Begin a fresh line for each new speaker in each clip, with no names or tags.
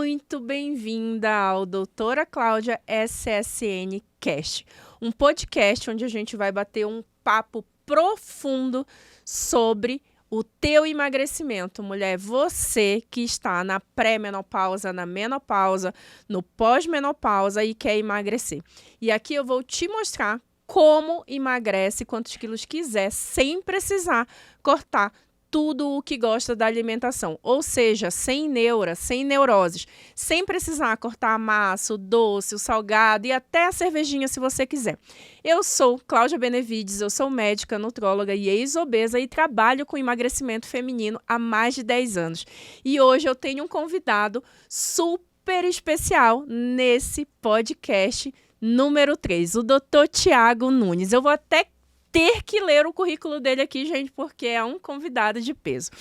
muito bem-vinda ao Doutora Cláudia SSN Cast, um podcast onde a gente vai bater um papo profundo sobre o teu emagrecimento. Mulher, você que está na pré-menopausa, na menopausa, no pós-menopausa e quer emagrecer. E aqui eu vou te mostrar como emagrece quantos quilos quiser, sem precisar cortar tudo o que gosta da alimentação, ou seja, sem neura, sem neuroses, sem precisar cortar a massa, o doce, o salgado e até a cervejinha se você quiser. Eu sou Cláudia Benevides, eu sou médica, nutróloga e ex-obesa e trabalho com emagrecimento feminino há mais de 10 anos. E hoje eu tenho um convidado super especial nesse podcast número 3, o Dr. Tiago Nunes. Eu vou até ter que ler o currículo dele aqui, gente, porque é um convidado de peso.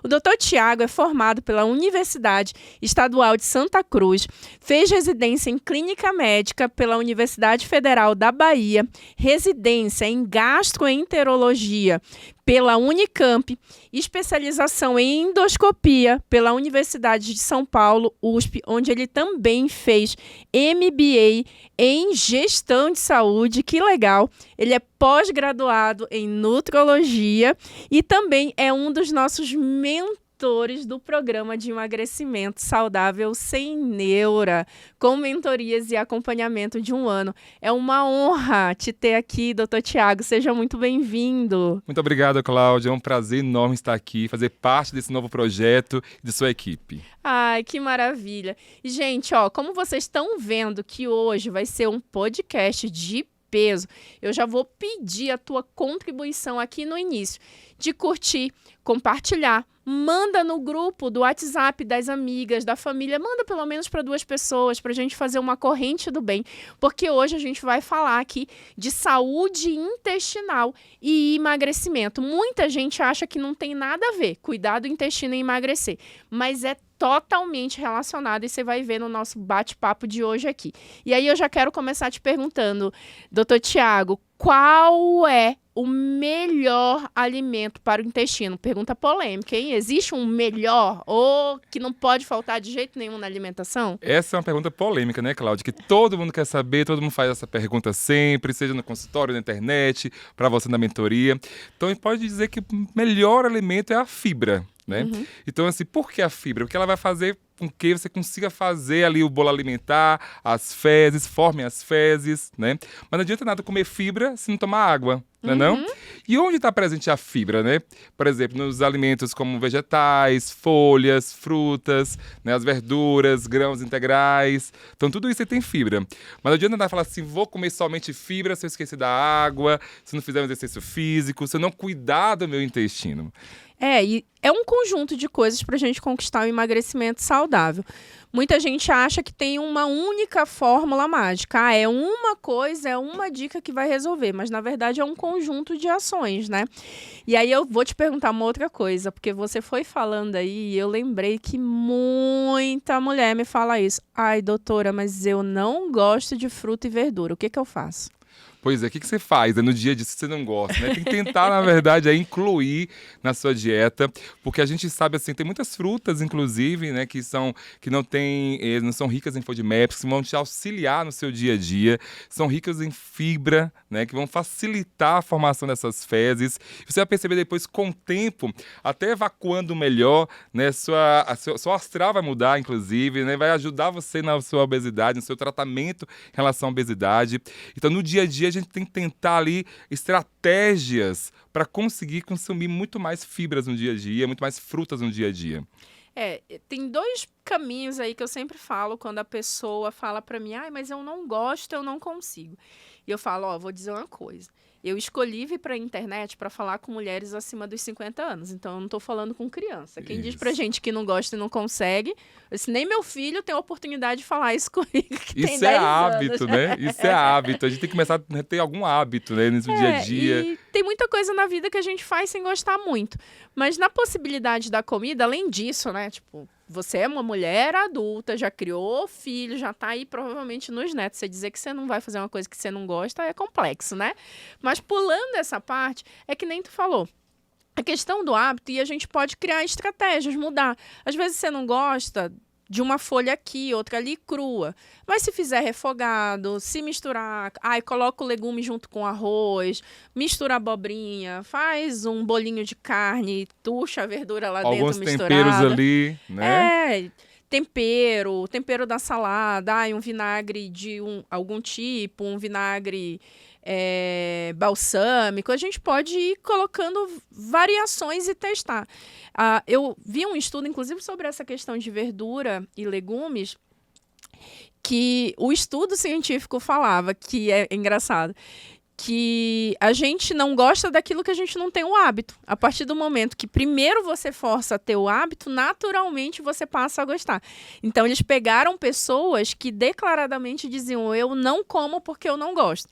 O Dr. Tiago é formado pela Universidade Estadual de Santa Cruz, fez residência em Clínica Médica pela Universidade Federal da Bahia, residência em Gastroenterologia pela Unicamp, especialização em endoscopia pela Universidade de São Paulo, USP, onde ele também fez MBA em gestão de saúde, que legal. Ele é pós-graduado em nutrologia e também é um dos nossos mentores do programa de emagrecimento saudável sem neura, com mentorias e acompanhamento de 1 ano. É uma honra te ter aqui, Dr. Tiago. Seja muito bem-vindo.
Muito obrigado, Cláudia. É um prazer enorme estar aqui, fazer parte desse novo projeto e de sua equipe.
Ai, que maravilha. E, gente, como vocês estão vendo que hoje vai ser um podcast de peso, eu já vou pedir a tua contribuição aqui no início, de curtir, compartilhar, manda no grupo do WhatsApp das amigas, da família, manda pelo menos para 2 pessoas, para a gente fazer uma corrente do bem, porque hoje a gente vai falar aqui de saúde intestinal e emagrecimento. Muita gente acha que não tem nada a ver cuidar do intestino e emagrecer, mas é totalmente relacionado e você vai ver no nosso bate-papo de hoje aqui. E aí eu já quero começar te perguntando, Dr. Tiago, qual é o melhor alimento para o intestino? Pergunta polêmica, hein? Existe um melhor ou que não pode faltar de jeito nenhum na alimentação?
Essa é uma pergunta polêmica, né, Cláudia? Que todo mundo quer saber, todo mundo faz essa pergunta sempre, seja no consultório, na internet, para você na mentoria. Então, a gente pode dizer que o melhor alimento é a fibra, né? Então, assim, por que a fibra? Porque ela vai fazer com que você consiga fazer ali o bolo alimentar, as fezes, formem as fezes, né? Mas não adianta nada comer fibra se não tomar água, né, não? E onde está presente a fibra, né? Por exemplo, nos alimentos como vegetais, folhas, frutas, né? As verduras, grãos integrais. Então, tudo isso aí tem fibra. Mas não adianta nada falar assim, vou comer somente fibra se eu esquecer da água, se não fizer um exercício físico, se eu não cuidar do meu intestino.
E é um conjunto de coisas para a gente conquistar o emagrecimento saudável. Muita gente acha que tem uma única fórmula mágica. É uma coisa, é uma dica que vai resolver. Mas, na verdade, é um conjunto de ações, né? E aí eu vou te perguntar uma outra coisa, porque você foi falando aí e eu lembrei que muita mulher me fala isso. Ai, doutora, mas eu não gosto de fruta e verdura. O que eu faço?
Pois é, o que você faz no dia a dia se você não gosta, né? Tem que tentar, na verdade, incluir na sua dieta, porque a gente sabe, assim, tem muitas frutas, inclusive, né, que não são ricas em FODMAPs, que vão te auxiliar no seu dia a dia, são ricas em fibra, né, que vão facilitar a formação dessas fezes. Você vai perceber depois, com o tempo, até evacuando melhor, né, sua astral vai mudar, inclusive, né, vai ajudar você na sua obesidade, no seu tratamento em relação à obesidade. Então, no dia a dia, a gente tem que tentar ali estratégias para conseguir consumir muito mais fibras no dia a dia, muito mais frutas no dia a dia.
Tem 2 caminhos aí que eu sempre falo quando a pessoa fala para mim, mas eu não gosto, eu não consigo. E eu falo, vou dizer uma coisa. Eu escolhi vir para a internet para falar com mulheres acima dos 50 anos. Então, eu não estou falando com criança. Quem diz pra gente que não gosta e não consegue, nem meu filho tem a oportunidade de falar isso comigo, que
isso
tem 10
é hábito,
anos.
né? Isso é hábito. A gente tem que começar a ter algum hábito, né, no dia a dia.
E tem muita coisa na vida que a gente faz sem gostar muito. Mas na possibilidade da comida, além disso, né, tipo, você é uma mulher adulta, já criou filho, já tá aí provavelmente nos netos. Você dizer que você não vai fazer uma coisa que você não gosta é complexo, né? Mas pulando essa parte, é que nem tu falou. A questão do hábito, e a gente pode criar estratégias, mudar. Às vezes você não gosta de uma folha aqui, outra ali, crua. Mas se fizer refogado, se misturar, coloca o legume junto com arroz, mistura a abobrinha, faz um bolinho de carne, tucha a verdura lá
Alguns
dentro
temperos
misturada.
ali, né?
Tempero da salada, um vinagre de algum tipo, um vinagre balsâmico. A gente pode ir colocando variações e testar. Eu vi um estudo, inclusive, sobre essa questão de verdura e legumes, que o estudo científico falava, que é engraçado, que a gente não gosta daquilo que a gente não tem o hábito. A partir do momento que primeiro você força a ter o hábito, naturalmente você passa a gostar. Então, eles pegaram pessoas que declaradamente diziam: eu não como porque eu não gosto.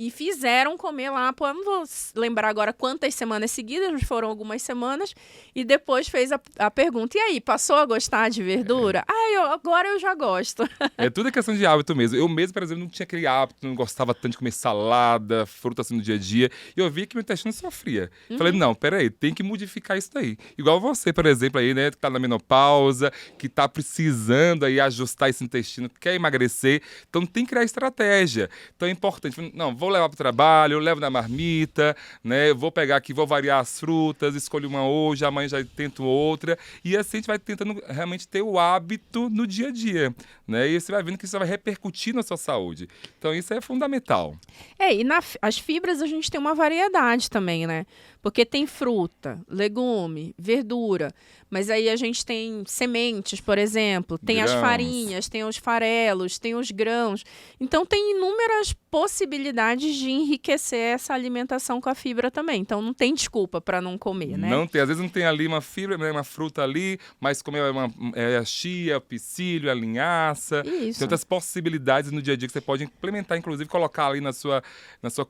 E fizeram comer lá, não vou lembrar agora quantas semanas seguidas, mas foram algumas semanas, e depois fez a pergunta: e aí, passou a gostar de verdura? Agora eu já gosto.
É tudo questão de hábito mesmo. Eu mesmo, por exemplo, não tinha aquele hábito, não gostava tanto de comer salada, fruta assim no dia a dia, e eu via que meu intestino sofria. Falei, não, peraí, tem que modificar isso daí. Igual você, por exemplo, aí, né, que tá na menopausa, que tá precisando aí ajustar esse intestino, quer emagrecer, então tem que criar estratégia. Então é importante, não, vou levar pro trabalho, eu levo na marmita, né? Vou pegar aqui, vou variar as frutas, escolho uma hoje, amanhã já tento outra. E assim a gente vai tentando realmente ter o hábito no dia a dia, né? E você vai vendo que isso vai repercutir na sua saúde. Então isso é fundamental.
E as fibras a gente tem uma variedade também, né? Porque tem fruta, legume, verdura, mas aí a gente tem sementes, por exemplo, tem
Grãos.
as farinhas, tem os farelos, tem os grãos. Então tem inúmeras possibilidades de enriquecer essa alimentação com a fibra também. Então não tem desculpa para não comer, né?
Não tem, às vezes não tem ali uma fibra, né, uma fruta ali, mas comer a chia, o psyllium, a linhaça.
Isso.
Tem outras possibilidades no dia a dia que você pode implementar, inclusive colocar ali na sua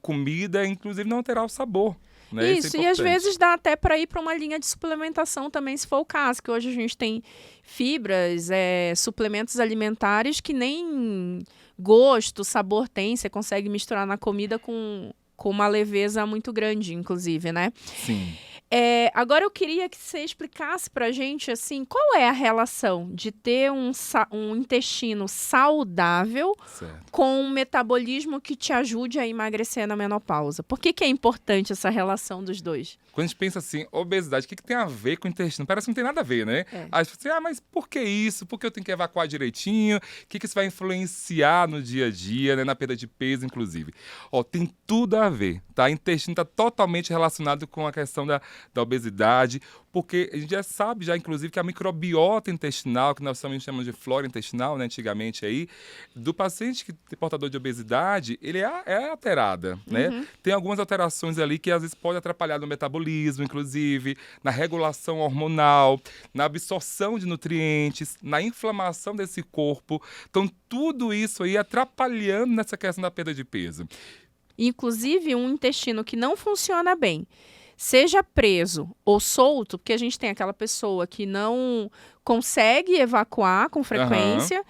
comida, inclusive não alterar o sabor. Né?
Isso, e às vezes dá até para ir para uma linha de suplementação também, se for o caso, que hoje a gente tem fibras, suplementos alimentares que nem gosto, sabor tem, você consegue misturar na comida com uma leveza muito grande, inclusive, né?
Sim.
Agora eu queria que você explicasse pra gente, assim, qual é a relação de ter um intestino saudável com um metabolismo que te ajude a emagrecer na menopausa? Por que é importante essa relação dos dois?
Quando a gente pensa assim, obesidade, o que tem a ver com o intestino? Parece que não tem nada a ver, né? Aí você fala assim, mas por que isso? Por que eu tenho que evacuar direitinho? O que isso vai influenciar no dia a dia, né? Na perda de peso, inclusive? Tem tudo a ver, tá? O intestino está totalmente relacionado com a questão da obesidade, porque a gente já sabe, inclusive, que a microbiota intestinal, que nós também chamamos de flora intestinal, né, antigamente aí, do paciente que é portador de obesidade, ele é alterada, né? Tem algumas alterações ali que às vezes pode atrapalhar no metabolismo, inclusive, na regulação hormonal, na absorção de nutrientes, na inflamação desse corpo. Então, tudo isso aí atrapalhando nessa questão da perda de peso.
Inclusive, um intestino que não funciona bem, seja preso ou solto, porque a gente tem aquela pessoa que não consegue evacuar com frequência,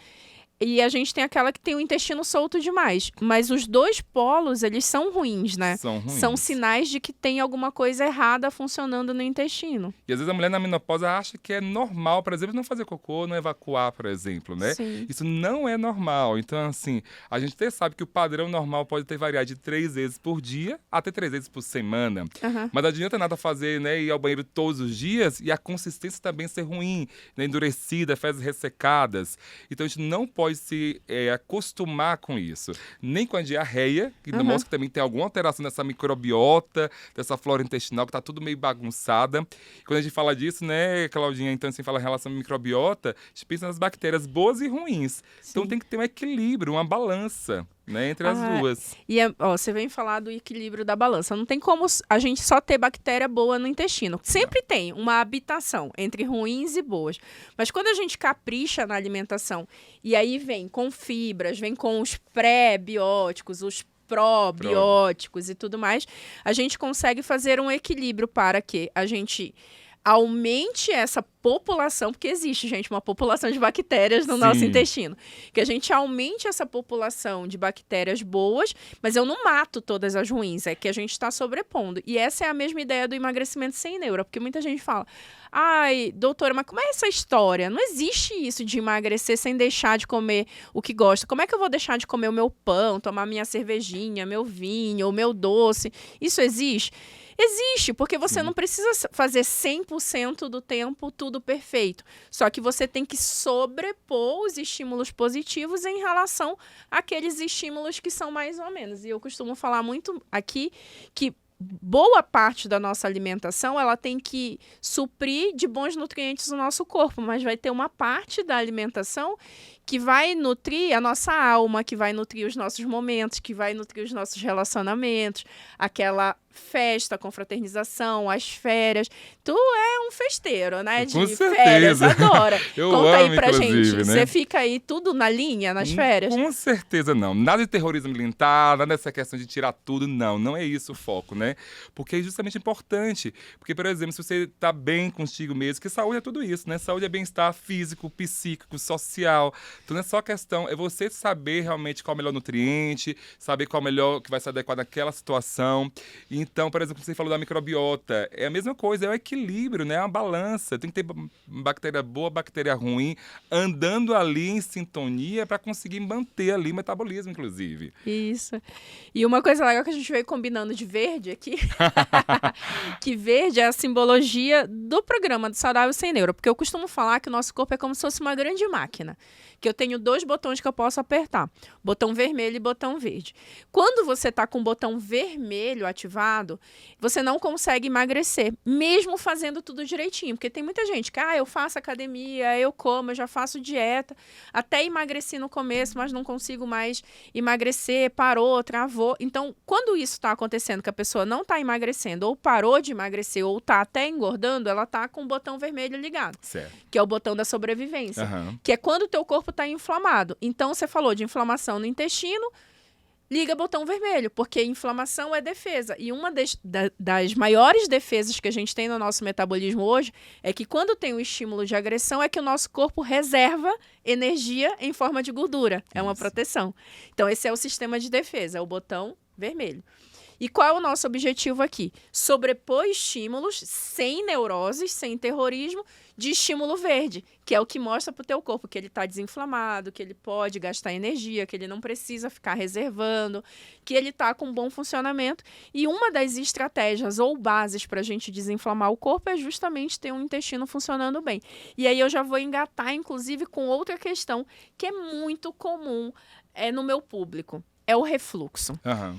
e a gente tem aquela que tem o intestino solto demais. Mas os dois polos, eles são ruins, né?
São ruins.
São sinais de que tem alguma coisa errada funcionando no intestino.
E às vezes a mulher na menopausa acha que é normal, por exemplo, não fazer cocô, não evacuar, por exemplo, né?
Sim.
Isso não é normal. Então, assim, a gente até sabe que o padrão normal pode ter variado de 3 vezes por dia até 3 vezes por semana. Mas não adianta nada fazer, né, ir ao banheiro todos os dias e a consistência também ser ruim, né, endurecida, fezes ressecadas. Então, a gente não pode se acostumar com isso. Nem com a diarreia, que demonstra que também tem alguma alteração dessa microbiota, dessa flora intestinal, que tá tudo meio bagunçada. Quando a gente fala disso, né, Claudinha, então assim, fala em relação à microbiota, a gente pensa nas bactérias boas e ruins. Sim. Então tem que ter um equilíbrio, uma balança, né, entre as duas.
E você vem falar do equilíbrio da balança. Não tem como a gente só ter bactéria boa no intestino. Sempre tem uma habitação entre ruins e boas. Mas quando a gente capricha na alimentação, e aí vem com fibras, vem com os pré-bióticos, os probióticos e tudo mais, a gente consegue fazer um equilíbrio para que a gente aumente essa população, porque existe, gente, uma população de bactérias no
Sim.
nosso intestino. Que a gente aumente essa população de bactérias boas, mas eu não mato todas as ruins, é que a gente está sobrepondo. E essa é a mesma ideia do emagrecimento sem neura, porque muita gente fala, ai, doutora, mas como é essa história? Não existe isso de emagrecer sem deixar de comer o que gosta. Como é que eu vou deixar de comer o meu pão, tomar minha cervejinha, meu vinho, o meu doce? Isso existe? Existe, porque você não precisa fazer 100% do tempo tudo perfeito. Só que você tem que sobrepor os estímulos positivos em relação àqueles estímulos que são mais ou menos. E eu costumo falar muito aqui que boa parte da nossa alimentação ela tem que suprir de bons nutrientes o nosso corpo, mas vai ter uma parte da alimentação que vai nutrir a nossa alma, que vai nutrir os nossos momentos, que vai nutrir os nossos relacionamentos, aquela festa, confraternização, as férias. Tu é um festeiro, né? De
Com
férias,
certeza.
adora.
Eu
Conta aí
amo,
pra gente.
inclusive, né?
Você fica aí tudo na linha, nas férias?
Com certeza não. Nada de terrorismo militar, nada dessa questão de tirar tudo, não. Não é isso o foco, né? Porque é justamente importante. Porque, por exemplo, se você tá bem contigo mesmo, que saúde é tudo isso, né? Saúde é bem-estar físico, psíquico, social. Então não é só questão, é você saber realmente qual é o melhor nutriente, saber qual é o melhor que vai se adequar naquela situação. Então, por exemplo, você falou da microbiota, é a mesma coisa, é o equilíbrio, né? É uma balança. Tem que ter bactéria boa, bactéria ruim, andando ali em sintonia para conseguir manter ali o metabolismo, inclusive.
Isso. E uma coisa legal que a gente veio combinando de verde aqui, que verde é a simbologia do programa do Saudável Sem Neuro, porque eu costumo falar que o nosso corpo é como se fosse uma grande máquina, que eu tenho 2 botões que eu posso apertar, botão vermelho e botão verde. Quando você está com o botão vermelho ativado, você não consegue emagrecer, mesmo fazendo tudo direitinho, porque tem muita gente que, eu faço academia, eu como, eu já faço dieta, até emagreci no começo, mas não consigo mais emagrecer, parou, travou. Então, quando isso está acontecendo, que a pessoa não está emagrecendo, ou parou de emagrecer, ou está até engordando, ela está com o botão vermelho ligado,
Certo.
que é o botão da sobrevivência,
Aham.
que é quando o teu corpo está inflamado. Então, você falou de inflamação no intestino, liga botão vermelho, porque inflamação é defesa. E uma das maiores defesas que a gente tem no nosso metabolismo hoje é que quando tem um estímulo de agressão é que o nosso corpo reserva energia em forma de gordura. É uma
Isso.
proteção. Então, esse é o sistema de defesa, é o botão vermelho. E qual é o nosso objetivo aqui? Sobrepor estímulos sem neuroses, sem terrorismo, de estímulo verde, que é o que mostra para o teu corpo que ele está desinflamado, que ele pode gastar energia, que ele não precisa ficar reservando, que ele está com bom funcionamento. E uma das estratégias ou bases para a gente desinflamar o corpo é justamente ter um intestino funcionando bem. E aí eu já vou engatar, inclusive, com outra questão que é muito comum no meu público, é o refluxo.
Aham.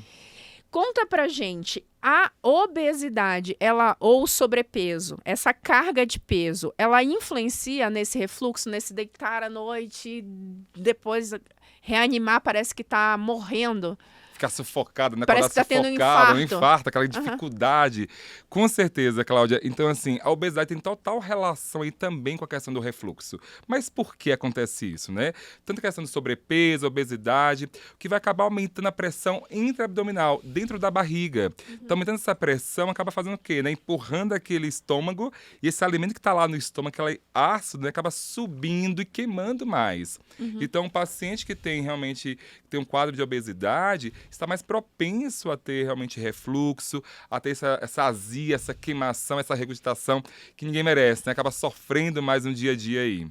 Conta pra gente, a obesidade, ou sobrepeso, essa carga de peso, ela influencia nesse refluxo, nesse deitar à noite, depois reanimar, parece que tá morrendo?
Ficar sufocado, né?
Parece que tá tendo um infarto.
Aquela dificuldade. Com certeza, Cláudia. Então, assim, a obesidade tem total relação aí também com a questão do refluxo. Mas por que acontece isso, né? Tanto a questão do sobrepeso, obesidade, que vai acabar aumentando a pressão intraabdominal, dentro da barriga. Então, aumentando essa pressão, acaba fazendo o quê, né? Empurrando aquele estômago e esse alimento que está lá no estômago, aquele ácido, né? Acaba subindo e queimando mais. Então, o paciente que tem realmente um quadro de obesidade está mais propenso a ter realmente refluxo, a ter essa azia, essa queimação, essa regurgitação que ninguém merece, né? Acaba sofrendo mais no dia a dia aí.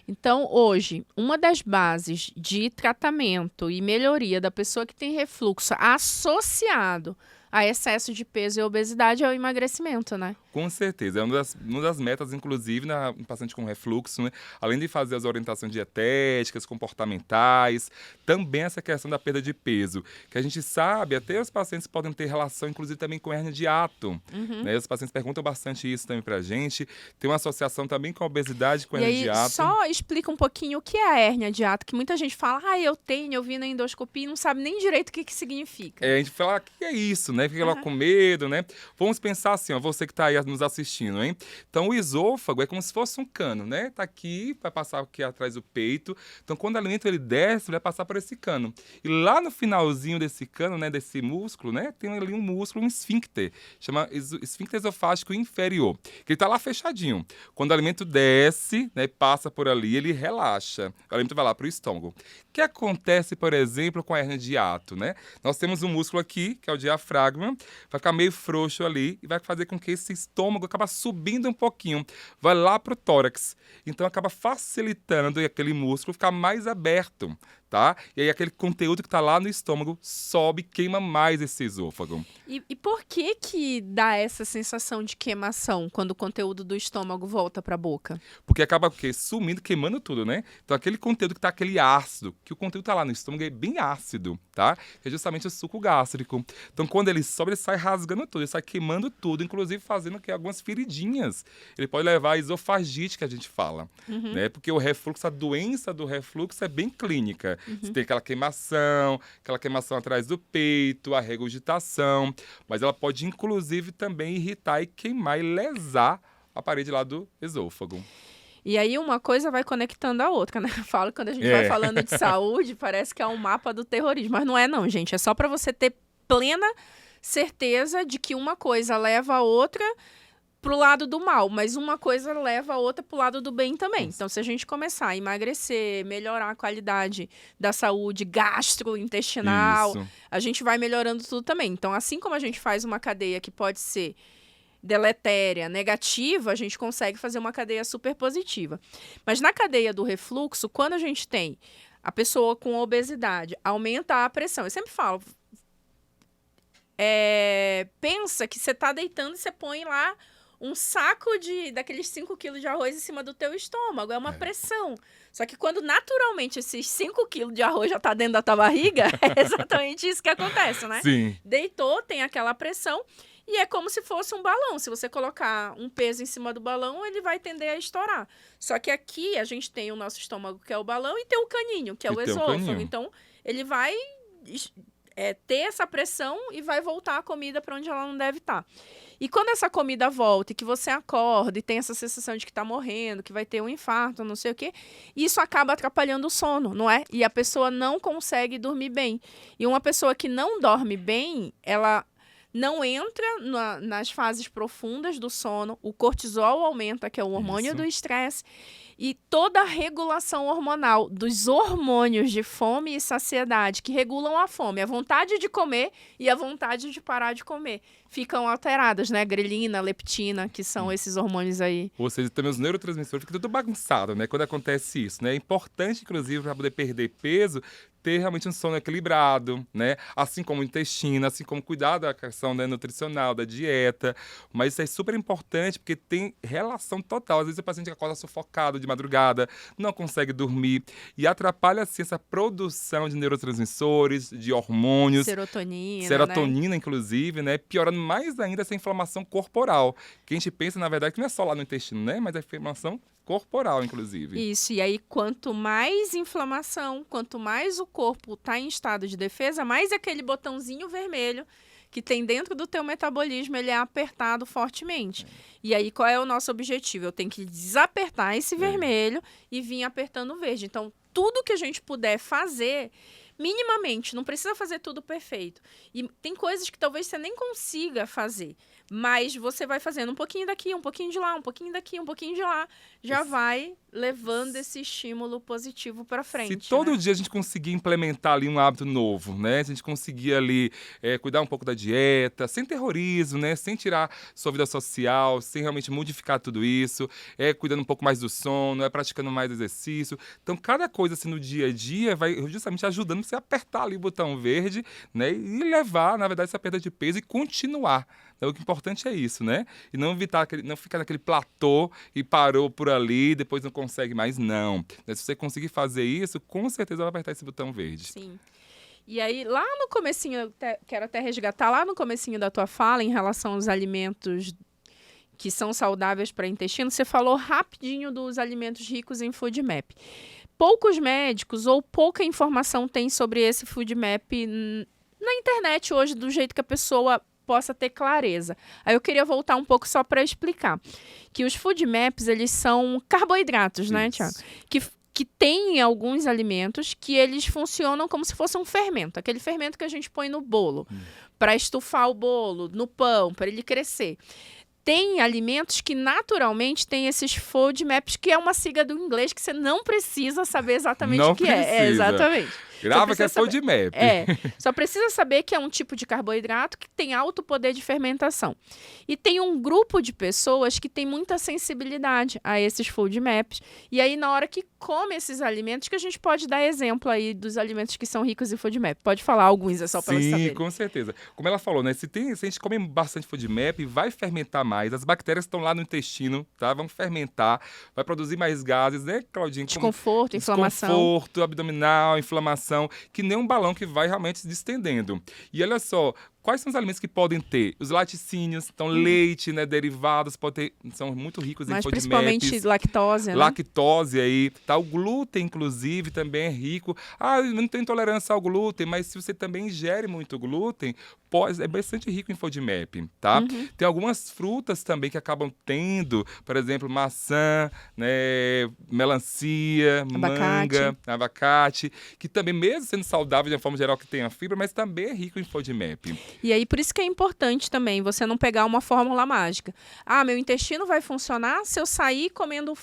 Então, hoje, uma das bases de tratamento e melhoria da pessoa que tem refluxo associado a excesso de peso e obesidade é o emagrecimento, né?
Com certeza. É uma das metas, inclusive, no paciente com refluxo, né? Além de fazer as orientações dietéticas, comportamentais, também essa questão da perda de peso. Que a gente sabe, até os pacientes podem ter relação, inclusive, também com hérnia de hiato. Né? Os pacientes perguntam bastante isso também pra gente. Tem uma associação também com a obesidade, com a hérnia de hiato.
Só explica um pouquinho o que é a hérnia de hiato, que muita gente fala, eu tenho, eu vi na endoscopia e não sabe nem direito o que significa.
A gente fala, o que é isso, né? né? Fica lá com medo, né? Vamos pensar assim, ó, você que tá aí nos assistindo, hein? Então, o esôfago é como se fosse um cano, né? Tá aqui, vai passar aqui atrás do peito. Então, quando o alimento ele desce, ele vai passar por esse cano. E lá no finalzinho desse cano, né, desse músculo, né, tem ali um músculo, um esfíncter, chama esfíncter esofágico inferior, que ele tá lá fechadinho. Quando o alimento desce, né, passa por ali, ele relaxa. O alimento vai lá pro estômago. O que acontece, por exemplo, com a hernia de hiato, né? Nós temos um músculo aqui, que é o diafragma, vai ficar meio frouxo ali e vai fazer com que esse estômago acaba subindo um pouquinho, vai lá pro tórax. Então acaba facilitando aquele músculo ficar mais aberto, tá? E aí aquele conteúdo que tá lá no estômago sobe, queima mais esse esôfago.
E por que que dá essa sensação de queimação quando o conteúdo do estômago volta para a boca?
Porque acaba o quê? Sumindo, queimando tudo, né? Então aquele conteúdo que tá aquele ácido, que o conteúdo tá lá no estômago é bem ácido, tá? Que é justamente o suco gástrico. Então quando ele sobe, ele sai rasgando tudo, ele sai queimando tudo, inclusive fazendo que algumas feridinhas. Ele pode levar a esofagite, que a gente fala, né? Porque o refluxo, a doença do refluxo é bem clínica. Você tem aquela queimação atrás do peito, a regurgitação, mas ela pode inclusive também irritar e queimar e lesar a parede lá do esôfago.
E aí uma coisa vai conectando a outra, né? Eu falo, quando a gente vai falando de saúde, parece que é um mapa do terrorismo, mas não é não, gente. É só para você ter plena certeza de que uma coisa leva a outra pro lado do mal, mas uma coisa leva a outra pro lado do bem também. Então, se a gente começar a emagrecer, melhorar a qualidade da saúde gastrointestinal, a gente vai melhorando tudo também. Então, assim como a gente faz uma cadeia que pode ser deletéria, negativa, a gente consegue fazer uma cadeia super positiva. Mas na cadeia do refluxo, quando a gente tem a pessoa com obesidade, aumenta a pressão. Eu sempre falo, pensa que você tá deitando e você põe lá um saco daqueles 5 quilos de arroz em cima do teu estômago. É uma pressão. Só que quando naturalmente esses 5 quilos de arroz já tá dentro da tua barriga, é exatamente isso que acontece, né?
Sim.
Deitou, tem aquela pressão e é como se fosse um balão. Se você colocar um peso em cima do balão, ele vai tender a estourar. Só que aqui a gente tem o nosso estômago, que é o balão, e tem o caninho, que é o esôfago. Então, ele vai ter essa pressão e vai voltar a comida para onde ela não deve estar. E quando essa comida volta e que você acorda e tem essa sensação de que está morrendo, que vai ter um infarto, não sei o quê, isso acaba atrapalhando o sono, não é? E a pessoa não consegue dormir bem. E uma pessoa que não dorme bem, ela não entra nas fases profundas do sono, o cortisol aumenta, que é o hormônio do estresse, e toda a regulação hormonal dos hormônios de fome e saciedade, que regulam a fome, a vontade de comer e a vontade de parar de comer, ficam alteradas, né? Grelina, leptina, que são esses hormônios aí.
Ou seja, também os neurotransmissores ficam tudo bagunçado, né? Quando acontece isso, né? É importante, inclusive, para poder perder peso, ter realmente um sono equilibrado, né? Assim como o intestino, assim como cuidar da questão, né, nutricional, da dieta. Mas isso é super importante porque tem relação total. Às vezes o paciente acorda sufocado de madrugada, não consegue dormir e atrapalha, assim, essa produção de neurotransmissores, de hormônios. Serotonina, né? Inclusive, né? Piorando mais ainda essa inflamação corporal. Que a gente pensa, na verdade, que não é só lá no intestino, né? Mas é inflamação corporal, inclusive.
Isso, e aí quanto mais inflamação, quanto mais o corpo está em estado de defesa, mais aquele botãozinho vermelho que tem dentro do teu metabolismo, ele é apertado fortemente. E aí, qual é o nosso objetivo? Eu tenho que desapertar esse vermelho e vir apertando o verde. Então, tudo que a gente puder fazer, minimamente, não precisa fazer tudo perfeito. E tem coisas que talvez você nem consiga fazer, mas você vai fazendo um pouquinho daqui, um pouquinho de lá, um pouquinho daqui, um pouquinho de lá, já vai levando esse estímulo positivo para frente.
Se todo dia a gente conseguir implementar ali um hábito novo, né? Se a gente conseguir ali cuidar um pouco da dieta, sem terrorismo, né? Sem tirar sua vida social, sem realmente modificar tudo isso, cuidando um pouco mais do sono, praticando mais exercício. Então, cada coisa assim no dia a dia vai justamente ajudando você a apertar ali o botão verde, né? E levar, na verdade, essa perda de peso e continuar. Então, o que é importante é isso, né? E não não ficar naquele platô e parou por ali, depois não consegue mais, não. Se você conseguir fazer isso, com certeza vai apertar esse botão verde.
Sim. E aí, lá no comecinho, quero até resgatar, lá no comecinho da tua fala, em relação aos alimentos que são saudáveis para o intestino, você falou rapidinho dos alimentos ricos em FoodMap. Poucos médicos ou pouca informação tem sobre esse FoodMap na internet hoje, do jeito que a pessoa possa ter clareza. Aí eu queria voltar um pouco só para explicar que os food maps, eles são carboidratos, né, Tiago? Que tem alguns alimentos que eles funcionam como se fosse um fermento, aquele fermento que a gente põe no bolo, para estufar o bolo, no pão, para ele crescer. Tem alimentos que naturalmente têm esses food maps, que é uma sigla do inglês que você não precisa saber exatamente o que é. Exatamente.
Grava que é food map.
Só precisa saber que é um tipo de carboidrato que tem alto poder de fermentação. E tem um grupo de pessoas que tem muita sensibilidade a esses food maps. E aí, na hora que come esses alimentos, que a gente pode dar exemplo aí dos alimentos que são ricos em food map. Pode falar alguns, é só para elas saberem.
Sim, com certeza. Como ela falou, né? Se a gente come bastante food map, vai fermentar mais. As bactérias estão lá no intestino, tá? Vão fermentar, vai produzir mais gases, né, Claudinha?
Desconforto, inflamação.
Desconforto abdominal, inflamação, que nem um balão que vai realmente se distendendo. E olha só, quais são os alimentos que podem ter? Os laticínios, então leite, né, derivados, são muito ricos em FODMAPs.
Mas principalmente lactose, né?
Lactose aí, tá? O glúten, inclusive, também é rico. Ah, eu não tenho intolerância ao glúten, mas se você também ingere muito glúten, é bastante rico em FODMAP, tá? Tem algumas frutas também que acabam tendo, por exemplo, maçã, né, melancia, manga, abacate, que também, mesmo sendo saudável de uma forma geral, que tem a fibra, mas também é rico em FODMAP.
E aí, por isso que é importante também você não pegar uma fórmula mágica. Ah, meu intestino vai funcionar se eu sair comendo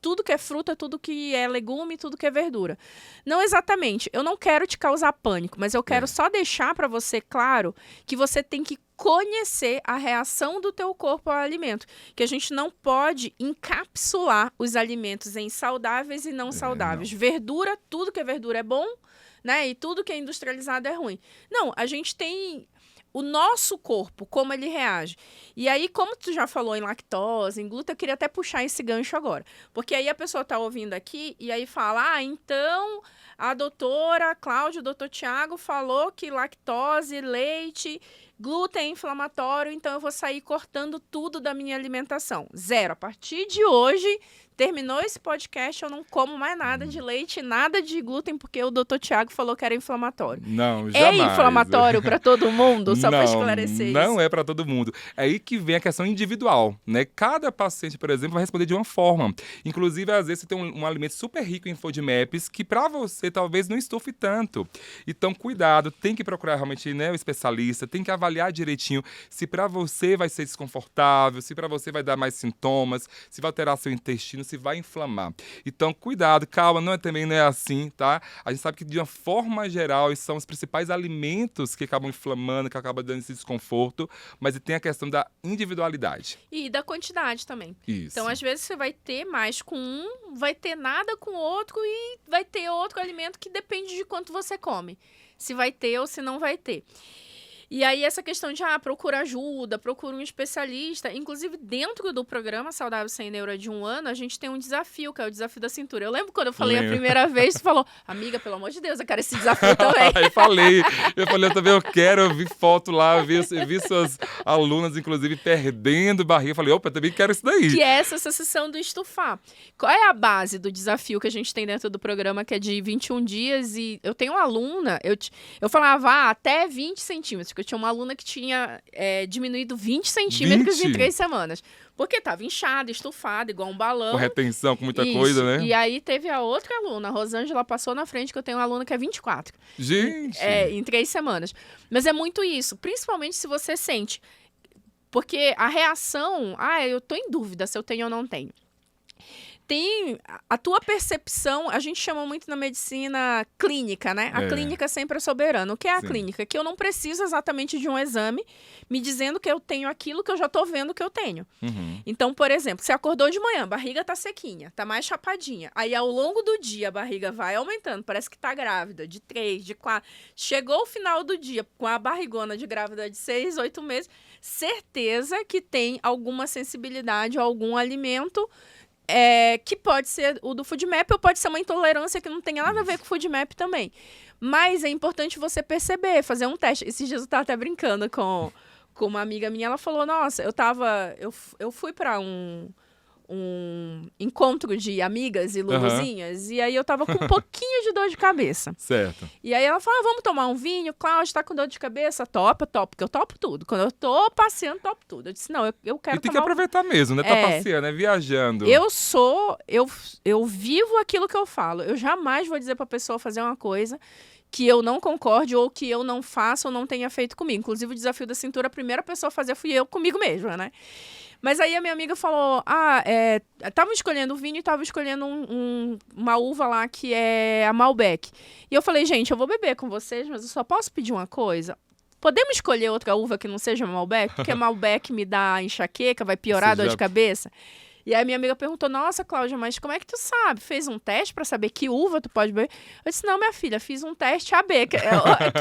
tudo que é fruta, tudo que é legume, tudo que é verdura. Não exatamente. Eu não quero te causar pânico, mas eu quero só deixar para você claro que você tem que conhecer a reação do teu corpo ao alimento. Que a gente não pode encapsular os alimentos em saudáveis e não saudáveis. Não. Verdura, tudo que é verdura é bom, né? E tudo que é industrializado é ruim. Não, a gente tem o nosso corpo, como ele reage. E aí, como tu já falou em lactose, em glúten, eu queria até puxar esse gancho agora. Porque aí a pessoa está ouvindo aqui e aí fala, então a doutora Cláudia, o doutor Tiago falou que lactose, leite, glúten é inflamatório, então eu vou sair cortando tudo da minha alimentação. Zero. A partir de hoje, terminou esse podcast, eu não como mais nada de leite, nada de glúten, porque o doutor Tiago falou que era inflamatório.
Não, jamais.
É inflamatório para todo mundo? Só para esclarecer isso.
Não é para todo mundo. É aí que vem a questão individual, né? Cada paciente, por exemplo, vai responder de uma forma. Inclusive, às vezes, você tem um alimento super rico em FODMAPs que para você talvez não estufe tanto. Então, cuidado, tem que procurar realmente, né, o especialista, tem que avaliar direitinho se para você vai ser desconfortável, se para você vai dar mais sintomas, se vai alterar seu intestino, se vai inflamar. Então, cuidado, calma, também não é assim, tá? A gente sabe que, de uma forma geral, esses são os principais alimentos que acabam inflamando, que acabam dando esse desconforto, mas tem a questão da individualidade.
E da quantidade também.
Isso.
Então, às vezes, você vai ter mais com um, vai ter nada com outro e vai ter outro alimento que depende de quanto você come. Se vai ter ou se não vai ter. E aí, essa questão de, procura ajuda, procura um especialista. Inclusive, dentro do programa Saudável Sem Neura de 1 ano, a gente tem um desafio, que é o desafio da cintura. Eu lembro quando eu falei a primeira vez, tu falou, amiga, pelo amor de Deus, eu quero esse desafio também.
eu também eu quero, eu vi foto lá, vi suas alunas, inclusive, perdendo barriga. Eu falei, opa, eu também quero isso daí.
Que é essa sensação do estufar. Qual é a base do desafio que a gente tem dentro do programa, que é de 21 dias? E eu tenho uma aluna, eu falava, até 20 centímetros, porque eu tinha uma aluna que tinha diminuído 20 centímetros em 3 semanas. Porque estava inchada, estufada, igual um balão.
Com retenção, com muita coisa, né?
E aí teve a outra aluna, a Rosângela, passou na frente, que eu tenho uma aluna que é 24.
Gente!
Em 3 semanas. Mas é muito isso, principalmente se você sente. Porque a reação, eu tô em dúvida se eu tenho ou não tenho. Tem a tua percepção, a gente chama muito na medicina clínica, né? A clínica sempre é soberana. O que é a clínica? Que eu não preciso exatamente de um exame me dizendo que eu tenho aquilo que eu já tô vendo que eu tenho. Então, por exemplo, você acordou de manhã, a barriga tá sequinha, tá mais chapadinha. Aí, ao longo do dia, a barriga vai aumentando, parece que tá grávida, de 3, de 4. Chegou o final do dia com a barrigona de grávida de 6, 8 meses, certeza que tem alguma sensibilidade a algum alimento que pode ser o do FODMAP ou pode ser uma intolerância que não tem nada a ver com o FODMAP também. Mas é importante você perceber, fazer um teste. Esses dias eu estava até brincando com uma amiga minha, ela falou, nossa, eu fui para um encontro de amigas e
Aham.
luluzinhas, e aí eu tava com um pouquinho de dor de cabeça.
Certo.
E aí ela falou, vamos tomar um vinho? Cláudia, tá com dor de cabeça? Topa, porque eu topo tudo. Quando eu tô passeando, topo tudo. Eu disse, não, eu quero
E tem que
tomar
aproveitar mesmo, né? Tá
É.
passeando, né? Viajando.
Eu vivo aquilo que eu falo. Eu jamais vou dizer pra pessoa fazer uma coisa que eu não concorde ou que eu não faça ou não tenha feito comigo. Inclusive, o desafio da cintura, a primeira pessoa a fazer fui eu comigo mesma, né? Mas aí a minha amiga falou, tava escolhendo o vinho e tava escolhendo uma uva lá que é a Malbec. E eu falei, gente, eu vou beber com vocês, mas eu só posso pedir uma coisa? Podemos escolher outra uva que não seja Malbec? Porque a Malbec me dá enxaqueca, vai piorar a dor de cabeça. E aí minha amiga perguntou, nossa, Cláudia, mas como é que tu sabe? Fez um teste pra saber que uva tu pode beber? Eu disse, não, minha filha, fiz um teste AB, que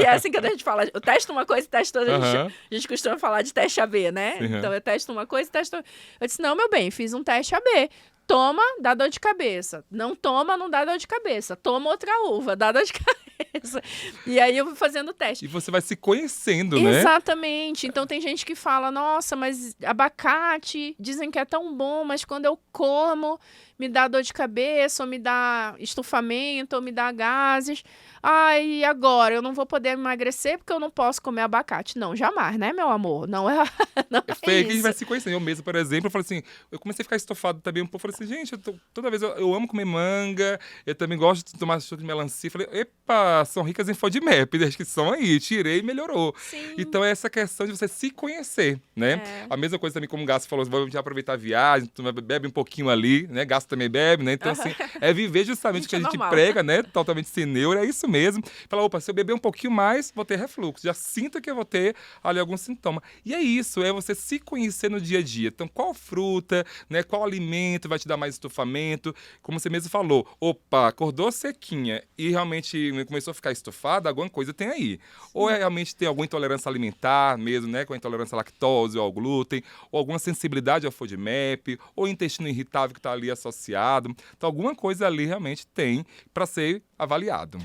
é assim que a gente fala, eu testo uma coisa e testo outra.
Aham.
A gente costuma falar de teste AB, né?
Sim,
Então eu testo uma coisa e testo outra. Eu disse, não, meu bem, fiz um teste AB. Toma, dá dor de cabeça. Não toma, não dá dor de cabeça. Toma outra uva, dá dor de cabeça. E aí eu vou fazendo o teste.
E você vai se conhecendo, né?
Exatamente. Então tem gente que fala, nossa, mas abacate, dizem que é tão bom, mas quando eu como, me dá dor de cabeça, ou me dá estufamento, ou me dá gases. Ai, e agora? Eu não vou poder emagrecer porque eu não posso comer abacate. Não, jamais, né, meu amor? Não é, não é
Foi aí que a gente
isso.
vai se conhecendo. Eu mesmo, por exemplo, eu falei assim, eu comecei a ficar estofado também um pouco. Falei assim, gente, toda vez eu amo comer manga, eu também gosto de tomar suco de melancia. Falei, epa, são ricas em FODMAP, acho que são aí, tirei e melhorou.
Sim.
Então é essa questão de você se conhecer, né?
É.
A mesma coisa também como o Gasto falou, vamos já aproveitar a viagem, bebe um pouquinho ali, né? Gasto também bebe, né? Então assim, é viver justamente o que a
Gente, é
gente
normal.
prega, né? Totalmente sem neuro, é isso mesmo. Fala, opa, se eu beber um pouquinho mais, vou ter refluxo. Já sinto que eu vou ter ali algum sintoma. E é isso, é você se conhecer no dia a dia. Então, qual fruta, né? Qual alimento vai te dar mais estufamento? Como você mesmo falou, opa, acordou sequinha e realmente começou a ficar estufada, alguma coisa tem aí. Ou realmente tem alguma intolerância alimentar mesmo, né? Com a intolerância à lactose ou ao glúten, ou alguma sensibilidade ao FODMAP, ou intestino irritável que está ali associado. Então, alguma coisa ali realmente tem para ser avaliado.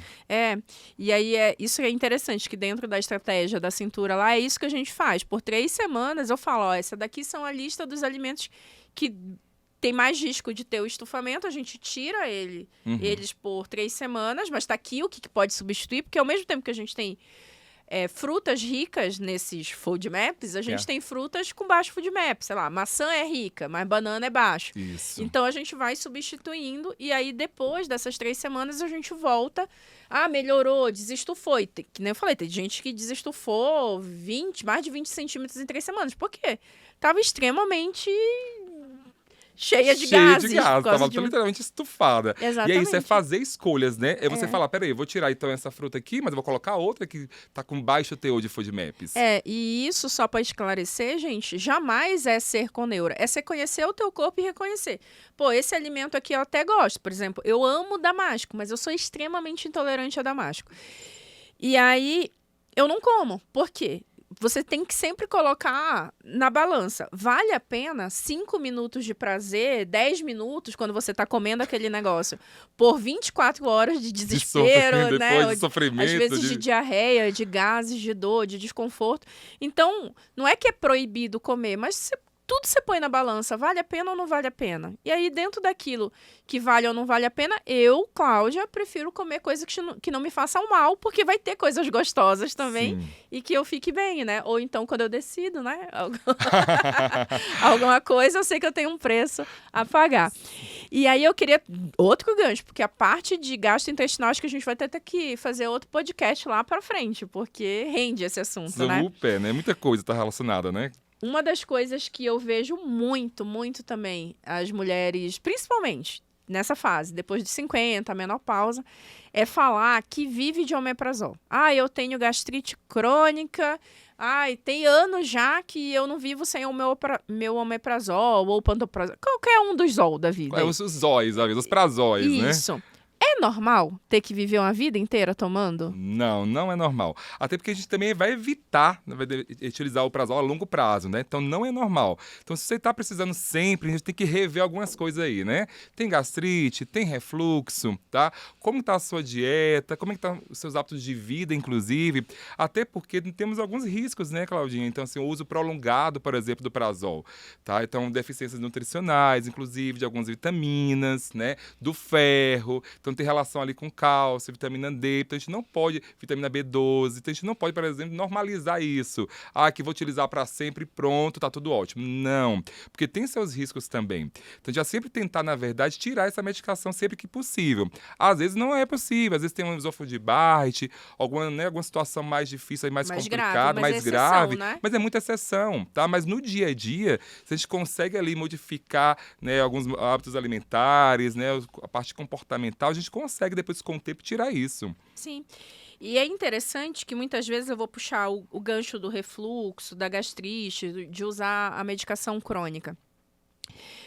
E aí isso é interessante, que dentro da estratégia da cintura lá, é isso que a gente faz. Por 3 semanas eu falo, ó, essa daqui são a lista dos alimentos que tem mais risco de ter o estufamento, a gente tira eles por 3 semanas, mas tá aqui o que pode substituir, porque ao mesmo tempo que a gente tem frutas ricas nesses FODMAPs, a gente tem frutas com baixo FODMAP, sei lá, maçã é rica, mas banana é baixo.
Isso.
Então a gente vai substituindo e aí depois dessas 3 semanas a gente volta, melhorou, desestufou. Que nem eu falei, tem gente que desestufou mais de 20 centímetros em 3 semanas. Por quê? Tava extremamente cheia de gases. por causa
Tava
de um-
literalmente estufada. E é
Exatamente.
isso, é fazer escolhas, né? É você falar, peraí, eu vou tirar então essa fruta aqui, mas eu vou colocar outra que tá com baixo teor de FODMAPs.
E isso, só para esclarecer, gente, jamais é ser com neura. É você conhecer o teu corpo e reconhecer. Pô, esse alimento aqui eu até gosto. Por exemplo, eu amo damasco, mas eu sou extremamente intolerante a damasco. E aí, eu não como. Por quê? Você tem que sempre colocar na balança. Vale a pena 5 minutos de prazer, 10 minutos, quando você tá comendo aquele negócio, por 24 horas de desespero, né?
Depois de sofrimento.
Às vezes de diarreia, de gases, de dor, de desconforto. Então, não é que é proibido comer, mas tudo você põe na balança, vale a pena ou não vale a pena? E aí, dentro daquilo que vale ou não vale a pena, eu, Cláudia, prefiro comer coisas que não me façam mal, porque vai ter coisas gostosas também e que eu fique bem, né? Ou então, quando eu decido, né? Alguma coisa, eu sei que eu tenho um preço a pagar. E aí, eu queria outro gancho, porque a parte de gastrointestinal, acho que a gente vai ter que fazer outro podcast lá pra frente, porque rende esse assunto, né?
Super, né? Muita coisa tá relacionada, né?
Uma das coisas que eu vejo muito, muito também, as mulheres, principalmente nessa fase, depois de 50, menopausa, é falar que vive de omeprazol. Eu tenho gastrite crônica, tem anos já que eu não vivo sem o meu omeprazol ou pantoprazol, qualquer um dos zol da vida.
Os zóis, os prazóis, né?
Isso. É normal ter que viver uma vida inteira tomando?
Não, não é normal. Até porque a gente também vai evitar, né, vai utilizar o prazol a longo prazo, né? Então não é normal. Então se você está precisando sempre, a gente tem que rever algumas coisas aí, né? Tem gastrite, tem refluxo, tá? Como está a sua dieta, como é que estão os seus hábitos de vida, inclusive. Até porque temos alguns riscos, né, Claudinha? Então, assim, o uso prolongado, por exemplo, do prazol, tá? Então, deficiências nutricionais, inclusive, de algumas vitaminas, né? Do ferro. Então, tem relação ali com cálcio, vitamina D. Então, a gente não pode, vitamina B12. Então, a gente não pode, por exemplo, normalizar isso. Ah, que vou utilizar para sempre, pronto, tá tudo ótimo. Não, porque tem seus riscos também. Então, já sempre tentar, na verdade, tirar essa medicação sempre que possível. Às vezes não é possível, às vezes tem um esôfago de Barrett, alguma situação mais difícil, mais complicada, mais grave,
né?
mas é muita exceção, tá? Mas no dia a dia, se a gente consegue ali modificar, né, alguns hábitos alimentares, né, a parte comportamental, a gente consegue depois com o tempo tirar isso.
Sim. E é interessante que muitas vezes eu vou puxar o gancho do refluxo, da gastrite, de usar a medicação crônica.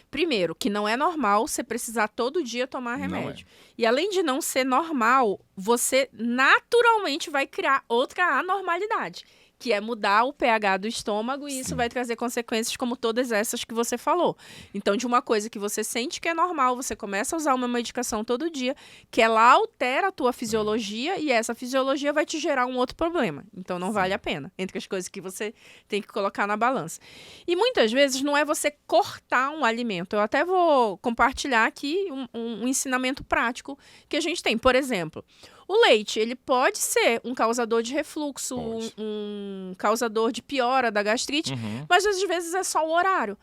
Primeiro, que não é normal você precisar todo dia tomar remédio. E além de não ser normal, você naturalmente vai criar outra anormalidade, que é mudar o pH do estômago, e isso vai trazer consequências como todas essas que você falou. Então, de uma coisa que você sente que é normal, você começa a usar uma medicação todo dia, que ela altera a tua fisiologia, e essa fisiologia vai te gerar um outro problema. Então, não vale a pena, entre as coisas que você tem que colocar na balança. E muitas vezes não é você cortar um alimento. Eu até vou compartilhar aqui um ensinamento prático que a gente tem. Por exemplo, o leite, ele pode ser um causador de refluxo, um causador de piora da gastrite, mas às vezes é só o horário.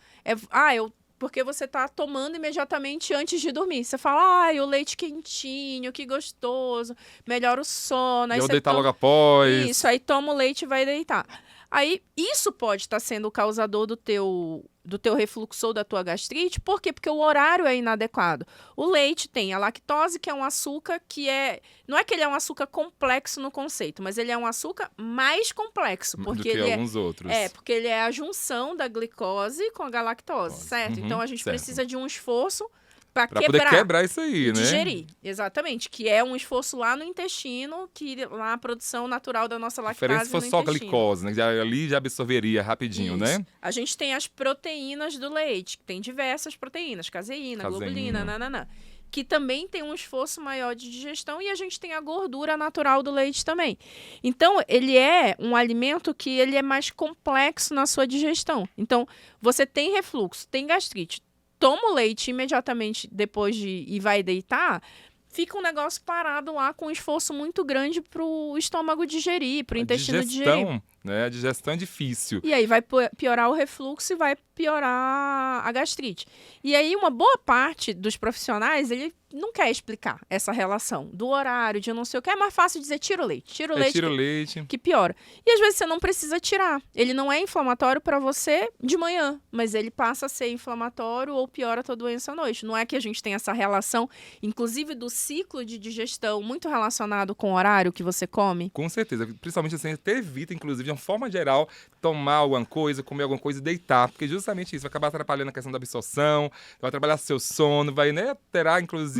Porque você está tomando imediatamente antes de dormir. Você fala, o leite quentinho, que gostoso, melhora o sono.
Eu vou deitar logo após.
Isso, aí toma o leite e vai deitar. Aí, isso pode estar sendo o causador do teu refluxo ou da tua gastrite. Por quê? Porque o horário é inadequado. O leite tem a lactose, que é um açúcar que é... Não é que ele é um açúcar complexo no conceito, mas ele é um açúcar mais complexo. Porque
do que alguns outros.
Porque ele é a junção da glicose com a galactose, certo? Então, a gente precisa de um esforço para
poder quebrar isso aí, né?
Digerir, exatamente. Que é um esforço lá no intestino, que lá a produção natural da nossa lactase no intestino.
Se fosse só glicose, né? Ali já absorveria rapidinho,
isso,
né?
A gente tem as proteínas do leite, que tem diversas proteínas, caseína, globulina, nananã, que também tem um esforço maior de digestão, e a gente tem a gordura natural do leite também. Então, ele é um alimento que ele é mais complexo na sua digestão. Então, você tem refluxo, tem gastrite, toma o leite imediatamente depois e vai deitar, fica um negócio parado lá com um esforço muito grande para o estômago digerir, para o intestino digerir.
Né? A digestão é difícil.
E aí vai piorar o refluxo e vai piorar a gastrite. E aí uma boa parte dos profissionais, ele não quer explicar essa relação do horário, de não sei o que. É mais fácil dizer tira o leite. Tira o leite que piora. E às vezes você não precisa tirar. Ele não é inflamatório para você de manhã, mas ele passa a ser inflamatório ou piora a tua doença à noite. Não é que a gente tem essa relação, inclusive do ciclo de digestão, muito relacionado com o horário que você come?
Com certeza. Principalmente assim, você evita, inclusive, de uma forma geral, tomar alguma coisa, comer alguma coisa e deitar. Porque justamente isso vai acabar atrapalhando a questão da absorção, vai atrapalhar seu sono, vai, né, alterar, inclusive,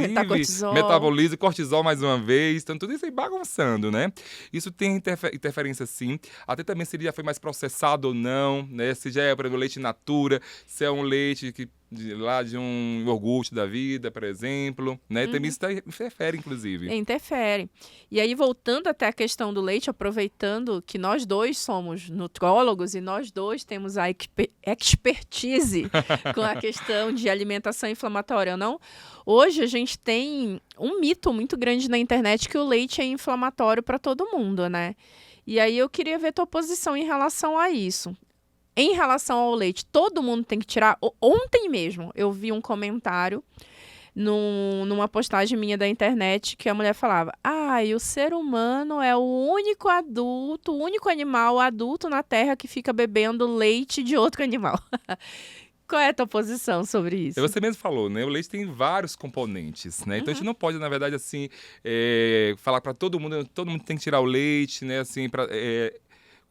metabolismo, cortisol mais uma vez. Então, tudo isso aí bagunçando, né? Isso tem interferência, sim. Até também se ele já foi mais processado ou não, né? Se já é, por exemplo, leite in natura, se é um leite de um iogurte da vida, por exemplo, né? Também isso interfere, inclusive.
Interfere. E aí, voltando até a questão do leite, aproveitando que nós dois somos nutrólogos e nós dois temos a expertise com a questão de alimentação inflamatória ou não, hoje a gente tem um mito muito grande na internet que o leite é inflamatório para todo mundo, né? E aí eu queria ver tua posição em relação a isso. Em relação ao leite, todo mundo tem que tirar. Ontem mesmo eu vi um comentário numa postagem minha da internet que a mulher falava: o ser humano é o único animal adulto na Terra que fica bebendo leite de outro animal. Qual é a tua posição sobre isso?
Você mesmo falou, né? O leite tem vários componentes, né? Então a gente não pode, na verdade, assim, falar para todo mundo tem que tirar o leite, né? Assim,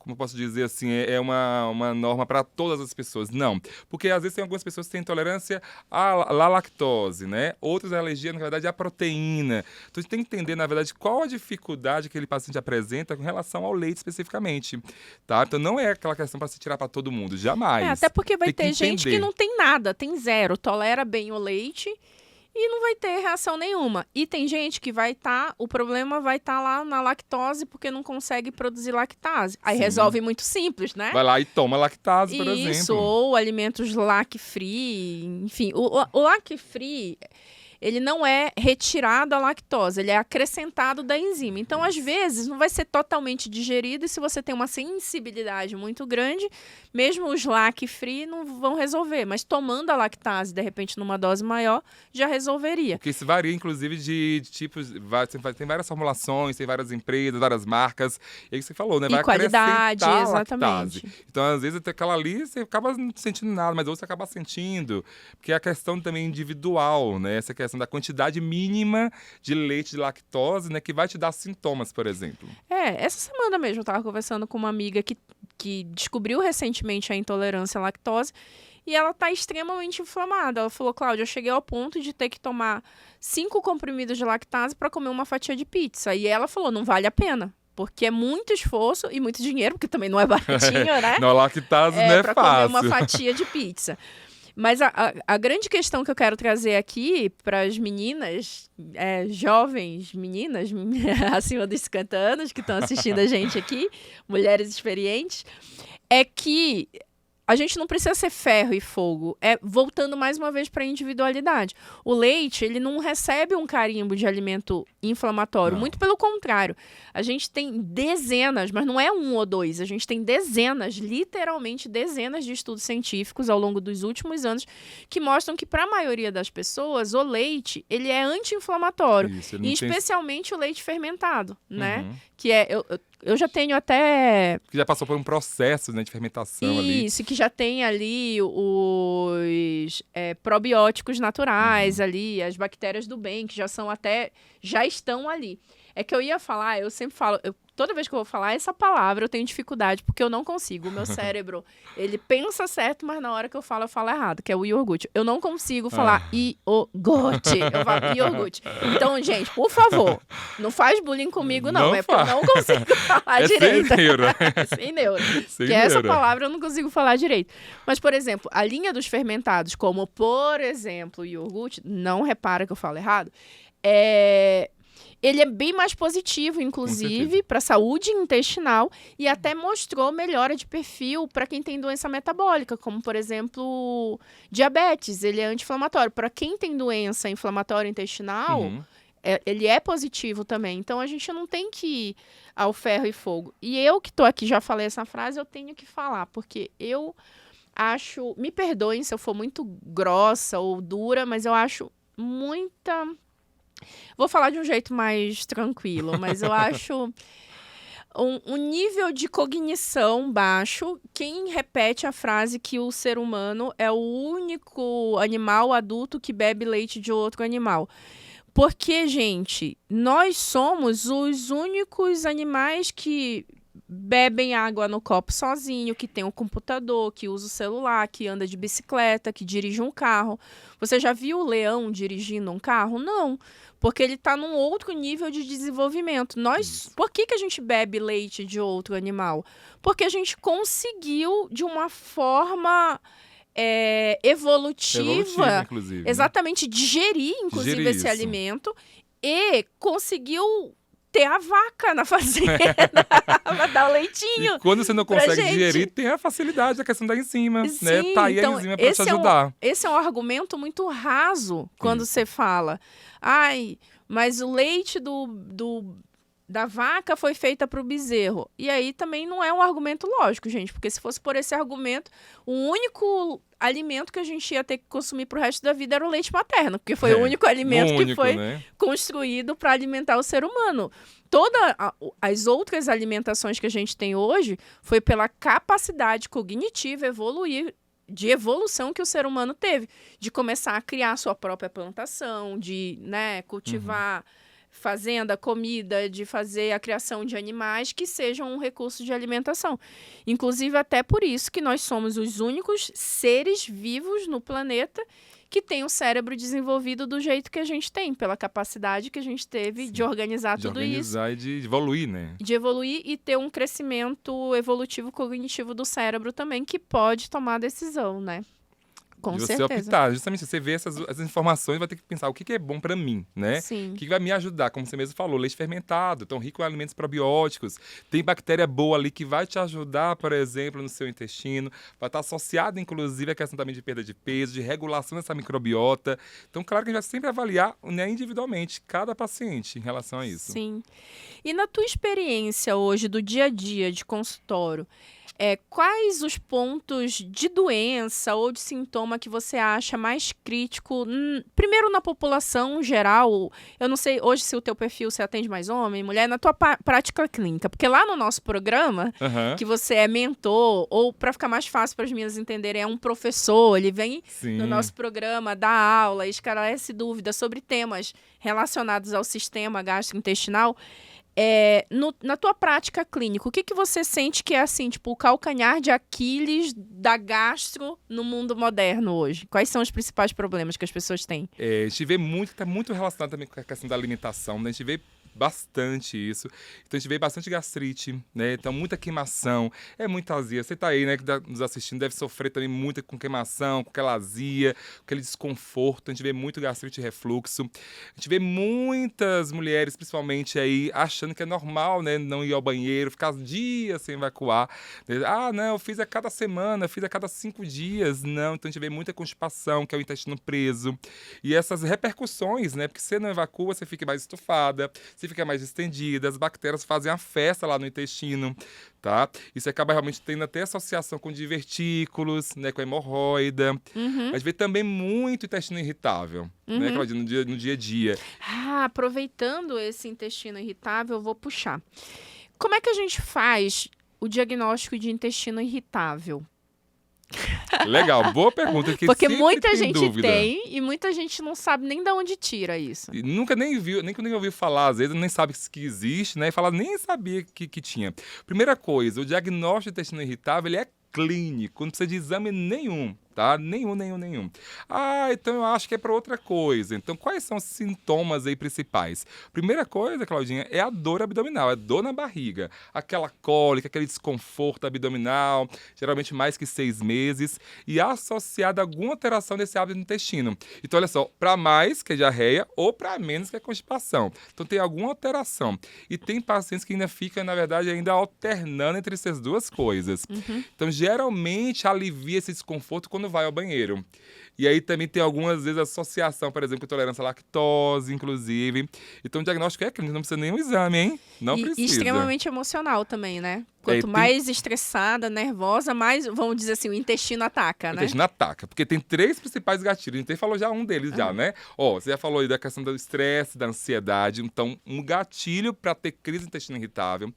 como eu posso dizer assim, é uma norma para todas as pessoas. Não, porque às vezes tem algumas pessoas que têm intolerância à lactose, né? Outras alergias, na verdade, à proteína. Então a gente tem que entender, na verdade, qual a dificuldade que aquele paciente apresenta com relação ao leite especificamente, tá? Então não é aquela questão para se tirar para todo mundo, jamais.
Até porque vai
Tem
ter
que
gente que
entender.
não tem nada, tem zero, tolera bem o leite e não vai ter reação nenhuma. E tem gente que o problema vai estar lá na lactose porque não consegue produzir lactase. Aí
Sim.
resolve muito simples, né?
Vai lá e toma lactase, por
Isso,
exemplo.
ou alimentos lac-free, enfim. O lac-free, ele não é retirado a lactose, ele é acrescentado da enzima. Então, às vezes, não vai ser totalmente digerido e se você tem uma sensibilidade muito grande, mesmo os lac-free não vão resolver. Mas tomando a lactase, de repente, numa dose maior, já resolveria.
Porque isso varia, inclusive, de tipos. Tem várias formulações, tem várias empresas, várias marcas. E aí que você falou, né?
E
Vai
qualidade,
acrescentar
exatamente.
lactase. Então, às vezes, até aquela ali, você acaba não sentindo nada, mas outros você acaba sentindo. Porque é a questão também individual, né? Essa questão da quantidade mínima de leite de lactose, né? Que vai te dar sintomas, por exemplo.
Essa semana mesmo eu estava conversando com uma amiga que descobriu recentemente a intolerância à lactose e ela está extremamente inflamada. Ela falou, Cláudia, eu cheguei ao ponto de ter que tomar 5 comprimidos de lactase para comer uma fatia de pizza. E ela falou, não vale a pena. Porque é muito esforço e muito dinheiro, porque também não é baratinho, né?
Não, lactase não é
pra
fácil.
comer uma fatia de pizza. Mas a grande questão que eu quero trazer aqui para as meninas, jovens meninas acima dos 50 anos que estão assistindo a gente aqui, mulheres experientes, é que a gente não precisa ser ferro e fogo. Voltando mais uma vez para a individualidade. O leite, ele não recebe um carimbo de alimento inflamatório.
Não.
Muito pelo contrário. A gente tem dezenas, mas não é 1 ou 2. A gente tem dezenas, literalmente dezenas de estudos científicos ao longo dos últimos anos que mostram que para a maioria das pessoas, o leite, ele é anti-inflamatório.
Isso, ele
E
não tem-
especialmente o leite fermentado, né?
Uhum.
Que eu já tenho até...
Que já passou por um processo, né, de fermentação ali.
Isso, que já tem ali os probióticos naturais ali, as bactérias do bem, que já estão ali. É que eu ia falar, eu sempre falo, toda vez que eu vou falar essa palavra, eu tenho dificuldade, porque eu não consigo. O meu cérebro, ele pensa certo, mas na hora que eu falo errado, que é o iogurte. Eu não consigo falar iogurte, eu falo iogurte. Então, gente, por favor, não faz bullying comigo, não.
Não
Porque eu não consigo falar direito.
Sem neuro.
Sem neuro.
Sem
Que essa
neuro.
palavra eu não consigo falar direito. Mas, por exemplo, a linha dos fermentados, como, por exemplo, o iogurte, não repara que eu falo errado, ele é bem mais positivo, inclusive, para a saúde intestinal e até mostrou melhora de perfil para quem tem doença metabólica, como, por exemplo, diabetes. Ele é anti-inflamatório. Para quem tem doença inflamatória intestinal,
Uhum.
ele é positivo também. Então, a gente não tem que ir ao ferro e fogo. E eu que estou aqui, já falei essa frase, eu tenho que falar, porque eu acho... Me perdoem se eu for muito grossa ou dura, mas eu acho muita... Vou falar de um jeito mais tranquilo, mas eu acho um nível de cognição baixo quem repete a frase que o ser humano é o único animal adulto que bebe leite de outro animal. Porque, gente, nós somos os únicos animais que bebem água no copo sozinho, que tem um computador, que usa o celular, que anda de bicicleta, que dirige um carro. Você já viu o leão dirigindo um carro? Não, porque ele está num outro nível de desenvolvimento. Por que a gente bebe leite de outro animal? Porque a gente conseguiu, de uma forma evolutiva,
inclusive. Né?
exatamente, digerir, inclusive,
Digerir
esse
isso.
alimento e conseguiu ter a vaca na fazenda pra dar o leitinho.
E quando você não
pra
consegue
gente.
digerir, tem a facilidade, a questão da enzima, né?
Sim,
Tá aí
então,
a enzima pra te ajudar.
Esse é um argumento muito raso quando você fala, mas o leite da vaca foi feita para o bezerro. E aí também não é um argumento lógico, gente, porque se fosse por esse argumento, o único alimento que a gente ia ter que consumir pro resto da vida era o leite materno, porque foi o único alimento que foi
né?
construído para alimentar o ser humano. Todas as outras alimentações que a gente tem hoje foi pela capacidade cognitiva de evolução que o ser humano teve, de começar a criar sua própria plantação, de cultivar fazenda, comida, de fazer a criação de animais que sejam um recurso de alimentação. Inclusive, até por isso que nós somos os únicos seres vivos no planeta que tem o cérebro desenvolvido do jeito que a gente tem, pela capacidade que a gente teve
Sim.
de organizar
De
tudo
organizar e de evoluir, né?
isso, de evoluir e ter um crescimento evolutivo cognitivo do cérebro também, que pode tomar decisão, né? Com
De você
certeza.
optar. Justamente, você vê essas informações, vai ter que pensar o que é bom para mim, né?
Sim.
O que vai me ajudar, como você mesmo falou, leite fermentado, tão rico em alimentos probióticos, tem bactéria boa ali que vai te ajudar, por exemplo, no seu intestino, vai estar associada, inclusive, à questão também de perda de peso, de regulação dessa microbiota. Então, claro que a gente vai sempre avaliar, né, individualmente cada paciente em relação a isso.
Sim. E na tua experiência hoje, do dia a dia de consultório, quais os pontos de doença ou de sintoma que você acha mais crítico, primeiro na população geral? Eu não sei hoje se o teu perfil você atende mais homem, mulher, na tua prática clínica, porque lá no nosso programa, que você é mentor, ou para ficar mais fácil para as meninas entenderem, é um professor, ele vem
Sim.
no nosso programa, dá aula, esclarece dúvidas sobre temas relacionados ao sistema gastrointestinal. Na tua prática clínica, o que você sente que é assim, tipo, o calcanhar de Aquiles da gastro no mundo moderno hoje? Quais são os principais problemas que as pessoas têm?
A gente vê muito, que está muito relacionado também com a questão da alimentação, né? A gente vê bastante isso. Então a gente vê bastante gastrite, né? Então muita queimação, muita azia. Você tá aí, né, que tá nos assistindo, deve sofrer também muito com queimação, com aquela azia, com aquele desconforto. A gente vê muito gastrite e refluxo. A gente vê muitas mulheres, principalmente aí, achando que é normal, né, não ir ao banheiro, ficar dias sem evacuar. Ah, não, eu fiz a cada semana, fiz a cada 5 dias. Não, então a gente vê muita constipação, que é o intestino preso. E essas repercussões, né, porque você não evacua, você fica mais estufada, você fica mais distendida, as bactérias fazem a festa lá no intestino, tá? Isso acaba realmente tendo até associação com divertículos, né, com hemorroida. A gente vê também muito intestino irritável, né, Claudinha, no dia a dia.
Aproveitando esse intestino irritável, eu vou puxar. Como é que a gente faz o diagnóstico de intestino irritável?
Legal, boa pergunta.
Porque muita gente
dúvida.
tem e muita gente não sabe nem de onde tira isso.
E nunca nem viu, nem ouviu falar, às vezes nem sabe que existe, né? E fala, nem sabia que tinha. Primeira coisa, o diagnóstico de intestino irritável, ele é clínico, não precisa de exame nenhum, tá? Nenhum. Então eu acho que é para outra coisa. Então, quais são os sintomas aí principais? Primeira coisa, Claudinha, é a dor abdominal, é dor na barriga. Aquela cólica, aquele desconforto abdominal, geralmente mais que 6 meses, e associada a alguma alteração desse hábito do intestino. Então, olha só, para mais que é diarreia ou para menos que é constipação. Então, tem alguma alteração. E tem pacientes que ainda ficam, na verdade, ainda alternando entre essas duas coisas. Então, geralmente, alivia esse desconforto quando vai ao banheiro. E aí também tem algumas vezes associação, por exemplo, com intolerância à lactose, inclusive. Então o diagnóstico é clínico, não precisa nem um exame, hein? Não precisa.
E extremamente emocional também, né? Quanto mais estressada, nervosa, mais, vamos dizer assim, o intestino ataca, né?
O intestino ataca, porque tem 3 principais gatilhos. A gente falou já um deles já, né? Você já falou aí da questão do estresse, da ansiedade. Então, um gatilho para ter crise do intestino irritável.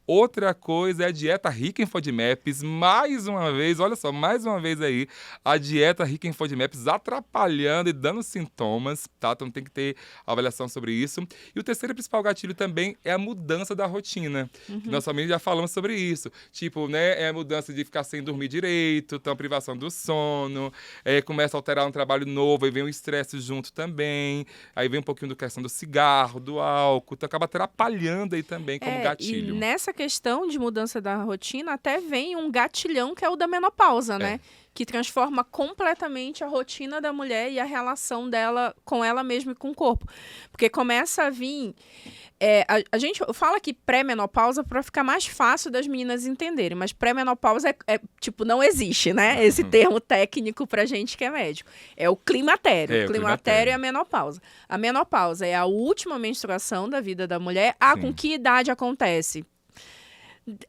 Outra coisa é a dieta rica em FODMAPs. Mais uma vez, olha só, mais uma vez aí, a dieta rica em FODMAPs atrapalhando e dando sintomas, tá? Então tem que ter avaliação sobre isso. E o terceiro principal gatilho também é a mudança da rotina. Que nós também já falamos sobre isso. Tipo, né, é a mudança de ficar sem dormir direito, então a privação do sono, começa a alterar um trabalho novo, aí vem o estresse junto também, aí vem um pouquinho da questão do cigarro, do álcool, então acaba atrapalhando aí também como gatilho.
E nessa questão de mudança da rotina, até vem um gatilhão que é o da menopausa, né? Que transforma completamente a rotina da mulher e a relação dela com ela mesma e com o corpo. Porque começa a vir... a gente fala aqui pré-menopausa para ficar mais fácil das meninas entenderem, mas pré-menopausa tipo, não existe, né? Esse termo técnico pra gente que é médico. É o climatério. O climatério é a menopausa. A menopausa é a última menstruação da vida da mulher. Com que idade acontece?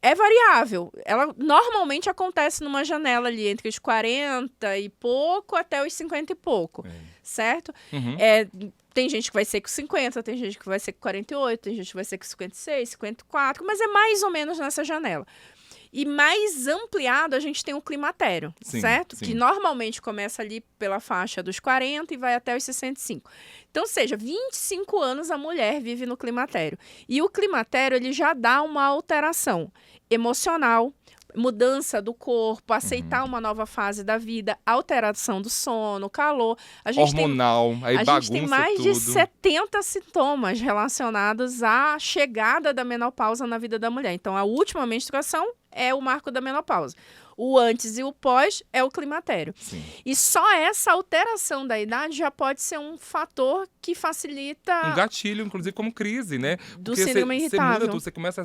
É variável. Ela normalmente acontece numa janela ali entre os 40 e pouco até os 50 e pouco, certo? Tem gente que vai ser com 50, tem gente que vai ser com 48, tem gente que vai ser com 56, 54, mas é mais ou menos nessa janela. E mais ampliado, a gente tem o climatério,
Sim,
certo?
sim.
Que normalmente começa ali pela faixa dos 40 e vai até os 65. Então, seja, 25 anos a mulher vive no climatério. E o climatério, ele já dá uma alteração emocional, mudança do corpo, aceitar uma nova fase da vida, alteração do sono, calor. A gente
Hormonal, aí
a gente tem
bagunça
mais de
tudo.
70 sintomas relacionados à chegada da menopausa na vida da mulher. Então, a última menstruação é o marco da menopausa. O antes e o pós é o climatério.
Sim.
E só essa alteração da idade já pode ser um fator que facilita
Um gatilho, inclusive, como crise, né?
do
Porque
síndrome
você muda
irritável.
tudo, você começa a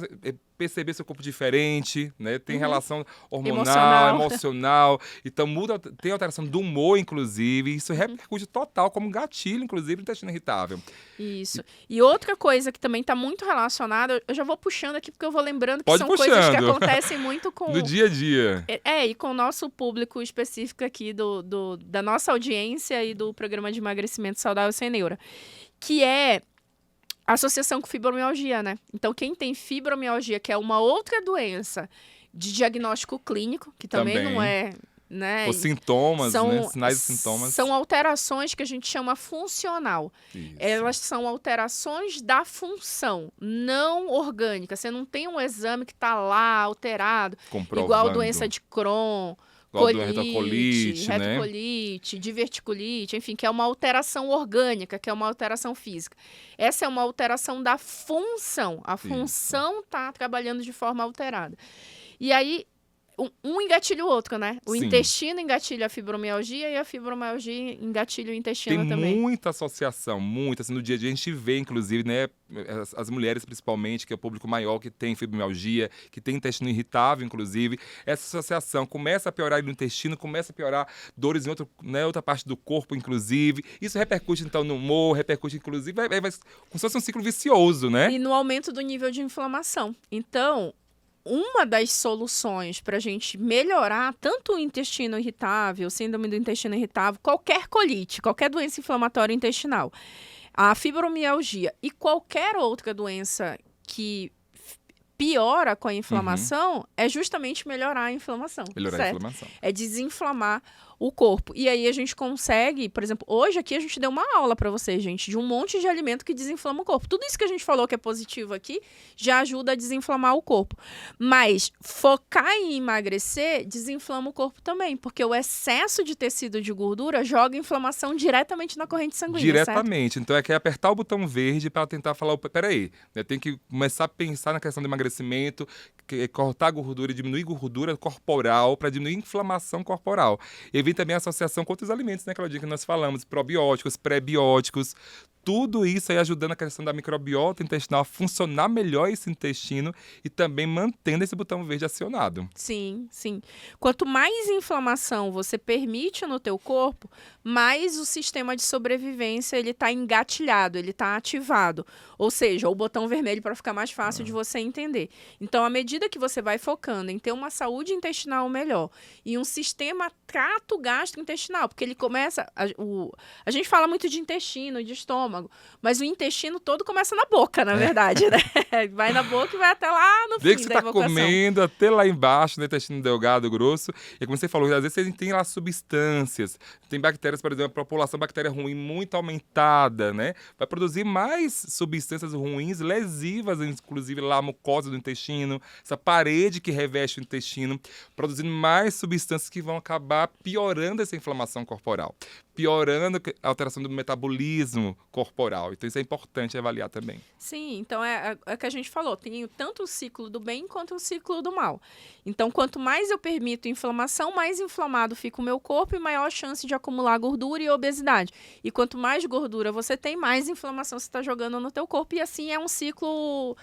perceber seu corpo diferente, né? Tem relação hormonal,
Emocional.
emocional. Então muda, tem alteração do humor, inclusive. Isso repercute total como gatilho, inclusive, no intestino irritável.
Isso. E outra coisa que também está muito relacionada, eu já vou puxando aqui porque eu vou lembrando que
Pode
são coisas que
puxando.
acontecem muito com...
No dia a dia.
E com o nosso público específico aqui da nossa audiência e do programa de emagrecimento saudável sem neura, que é a associação com fibromialgia, né? Então, quem tem fibromialgia, que é uma outra doença de diagnóstico clínico, que também não é... Né?
Os sintomas,
São-
né? Sinais e sintomas.
São alterações que a gente chama funcional.
Isso.
Elas são alterações da função, não orgânica. Você não tem um exame que está lá alterado,
Comprovando.
igual doença de Crohn,
Igual do retocolite, né?
retocolite, diverticulite, enfim, que é uma alteração orgânica, que é uma alteração física. Essa é uma alteração da função. A função está trabalhando de forma alterada. E aí, um engatilha o outro, né? O
Sim.
intestino engatilha a fibromialgia e a fibromialgia engatilha o intestino
Tem
também.
muita associação, muita. Assim, no dia a dia a gente vê, inclusive, né, as mulheres principalmente, que é o público maior, que tem fibromialgia, que tem intestino irritável, inclusive. Essa associação começa a piorar no intestino, começa a piorar dores em outra parte do corpo, inclusive. Isso repercute, então, no humor, repercute, inclusive, vai como se fosse um ciclo vicioso, né?
E no aumento do nível de inflamação. Então, uma das soluções para a gente melhorar tanto o intestino irritável, síndrome do intestino irritável, qualquer colite, qualquer doença inflamatória intestinal, a fibromialgia e qualquer outra doença que piora com a inflamação, é justamente melhorar a inflamação.
Melhorar a
certo?
inflamação.
É desinflamar o corpo. E aí a gente consegue, por exemplo, hoje aqui a gente deu uma aula para vocês, gente, de um monte de alimento que desinflama o corpo. Tudo isso que a gente falou que é positivo aqui já ajuda a desinflamar o corpo. Mas focar em emagrecer desinflama o corpo também, porque o excesso de tecido de gordura joga inflamação diretamente na corrente sanguínea, certo?
Diretamente. Então é que é apertar o botão verde para tentar falar, peraí, né, tem que começar a pensar na questão do emagrecimento, cortar gordura e diminuir gordura corporal para diminuir a inflamação corporal. E vem também a associação com outros alimentos, né, Claudinha, que nós falamos, probióticos, pré-bióticos, tudo isso aí ajudando a questão da microbiota intestinal a funcionar melhor esse intestino e também mantendo esse botão verde acionado.
Sim, sim. Quanto mais inflamação você permite no teu corpo, mais o sistema de sobrevivência ele está engatilhado, ele está ativado. Ou seja, o botão vermelho para ficar mais fácil de você entender. Então, à medida que você vai focando em ter uma saúde intestinal melhor e um sistema trato gastrointestinal, porque ele começa... A gente fala muito de intestino, de estômago, mas o intestino todo começa na boca, na verdade, né? Vai na boca e vai até lá no fim
Desde que você
da
está
evocação.
comendo até lá embaixo, no intestino delgado, grosso. E como você falou, às vezes você tem lá substâncias. Tem bactérias, por exemplo, a população bactéria ruim muito aumentada, né? Vai produzir mais substâncias ruins, lesivas, inclusive lá a mucosa do intestino, essa parede que reveste o intestino, produzindo mais substâncias que vão acabar piorando essa inflamação corporal, piorando a alteração do metabolismo corporal. Então isso é importante avaliar também.
Sim, então é o que a gente falou, tem tanto o ciclo do bem quanto o ciclo do mal. Então, quanto mais eu permito inflamação, mais inflamado fica o meu corpo e maior chance de acumular gordura e obesidade. E quanto mais gordura você tem, mais inflamação você está jogando no teu corpo e assim é um ciclo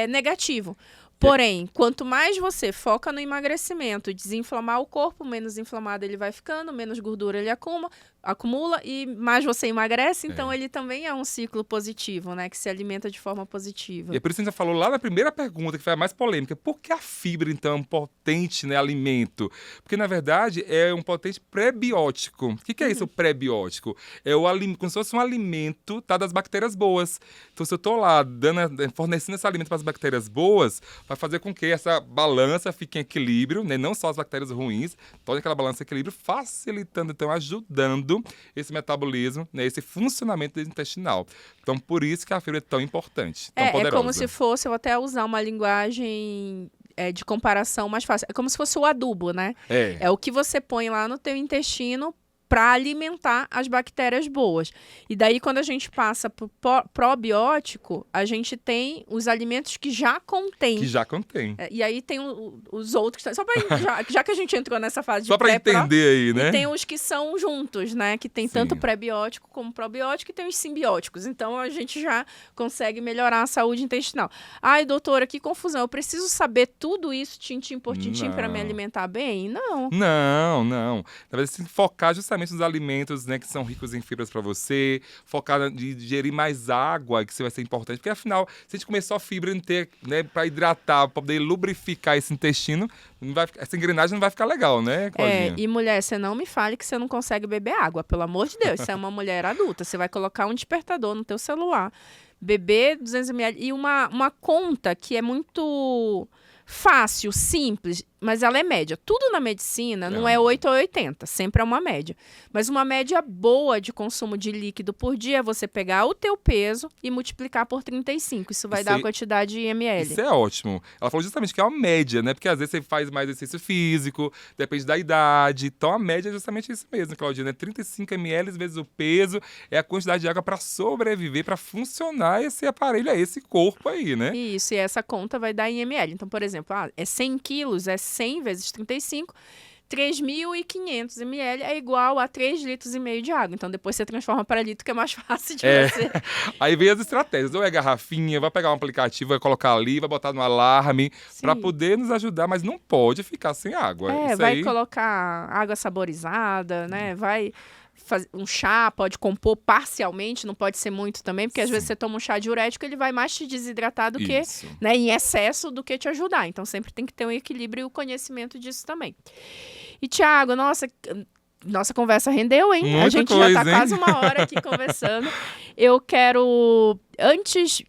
negativo. Porém, quanto mais você foca no emagrecimento, desinflamar o corpo, menos inflamado ele vai ficando, menos gordura ele acumula e mais você emagrece, então ele também é um ciclo positivo, né? Que se alimenta de forma positiva.
E é por isso que a gente falou lá na primeira pergunta, que foi a mais polêmica. Por que a fibra, então, é um potente, né, alimento? Porque, na verdade, é um potente pré-biótico. O que é isso, o pré-biótico? É como se fosse um alimento, tá, das bactérias boas. Então, se eu estou lá fornecendo esse alimento para as bactérias boas, vai fazer com que essa balança fique em equilíbrio, né? Não só as bactérias ruins, toda aquela balança em equilíbrio, facilitando, então, ajudando esse metabolismo, né? Esse funcionamento intestinal. Então, por isso que a fibra é tão importante, tão poderosa.
É como se fosse, eu vou até usar uma linguagem de comparação mais fácil, é como se fosse o adubo, né? É o que você põe lá no teu intestino para alimentar as bactérias boas. E daí, quando a gente passa para o probiótico, a gente tem os alimentos que já contém.
Que já contém.
E aí tem os outros. Só para já que a gente entrou nessa fase de
só para entender aí, né?
E tem os que são juntos, né? Que tem tanto pré-biótico como probiótico e tem os simbióticos. Então, a gente já consegue melhorar a saúde intestinal. Ai, doutora, que confusão. Eu preciso saber tudo isso, tintim por tintim, para me alimentar bem? Não.
Não. Na verdade, se focar justamente nos alimentos, né, que são ricos em fibras para você, focar em digerir mais água, que isso vai ser importante, porque afinal, se a gente comer só fibra inteira, né, para hidratar, para poder lubrificar esse intestino, essa engrenagem não vai ficar legal, né, Claudinha?
E mulher, você não me fale que você não consegue beber água, pelo amor de Deus, você é uma mulher adulta, você vai colocar um despertador no teu celular, beber 200 ml e uma conta que é muito fácil, simples, mas ela é média. Tudo na medicina não é 8 ou 80, sempre é uma média. Mas uma média boa de consumo de líquido por dia é você pegar o teu peso e multiplicar por 35. Isso vai dar a quantidade de ml.
Isso é ótimo. Ela falou justamente que é uma média, né? Porque às vezes você faz mais exercício físico, depende da idade. Então a média é justamente isso mesmo, Claudinha, né? 35 ml vezes o peso é a quantidade de água para sobreviver, para funcionar esse aparelho, esse corpo aí, né?
Isso, e essa conta vai dar em ml. Então, por exemplo, é 100 quilos, é 100 vezes 35, 3.500 ml é igual a 3,5 litros de água. Então, depois você transforma para litro, que é mais fácil de você.
Aí vem as estratégias. Ou é garrafinha, vai pegar um aplicativo, vai colocar ali, vai botar no alarme, para poder nos ajudar, mas não pode ficar sem água.
Vai colocar água saborizada, né? Vai fazer um chá, pode compor parcialmente, não pode ser muito também, porque às vezes você toma um chá diurético, ele vai mais te desidratar do que, né, em excesso do que te ajudar. Então, sempre tem que ter um equilíbrio e o conhecimento disso também. E, Thiago, nossa conversa rendeu, hein?
Muita
a gente
coisa,
já tá quase uma hora aqui conversando. Eu quero, antes,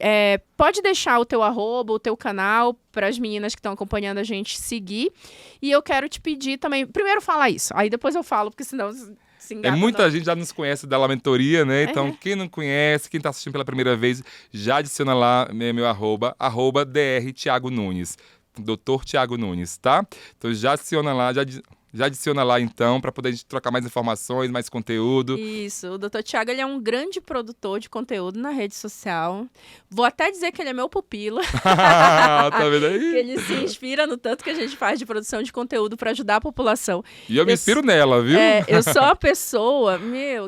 pode deixar o teu arroba, o teu canal, para as meninas que estão acompanhando a gente seguir. E eu quero te pedir também, primeiro fala isso, aí depois eu falo, porque senão...
Muita gente já nos conhece da Mentoria, né? Então, quem não conhece, quem tá assistindo pela primeira vez, já adiciona lá meu arroba Dr. Thiago Nunes. Dr. Thiago Nunes, tá? Então, já adiciona lá, já adiciona lá, então, para poder a gente trocar mais informações, mais conteúdo.
Isso. O Dr. Thiago, ele é um grande produtor de conteúdo na rede social. Vou até dizer que ele é meu pupilo.
Tá vendo aí?
Que ele se inspira no tanto que a gente faz de produção de conteúdo para ajudar a população.
E eu me inspiro nela, viu?
Eu sou a pessoa,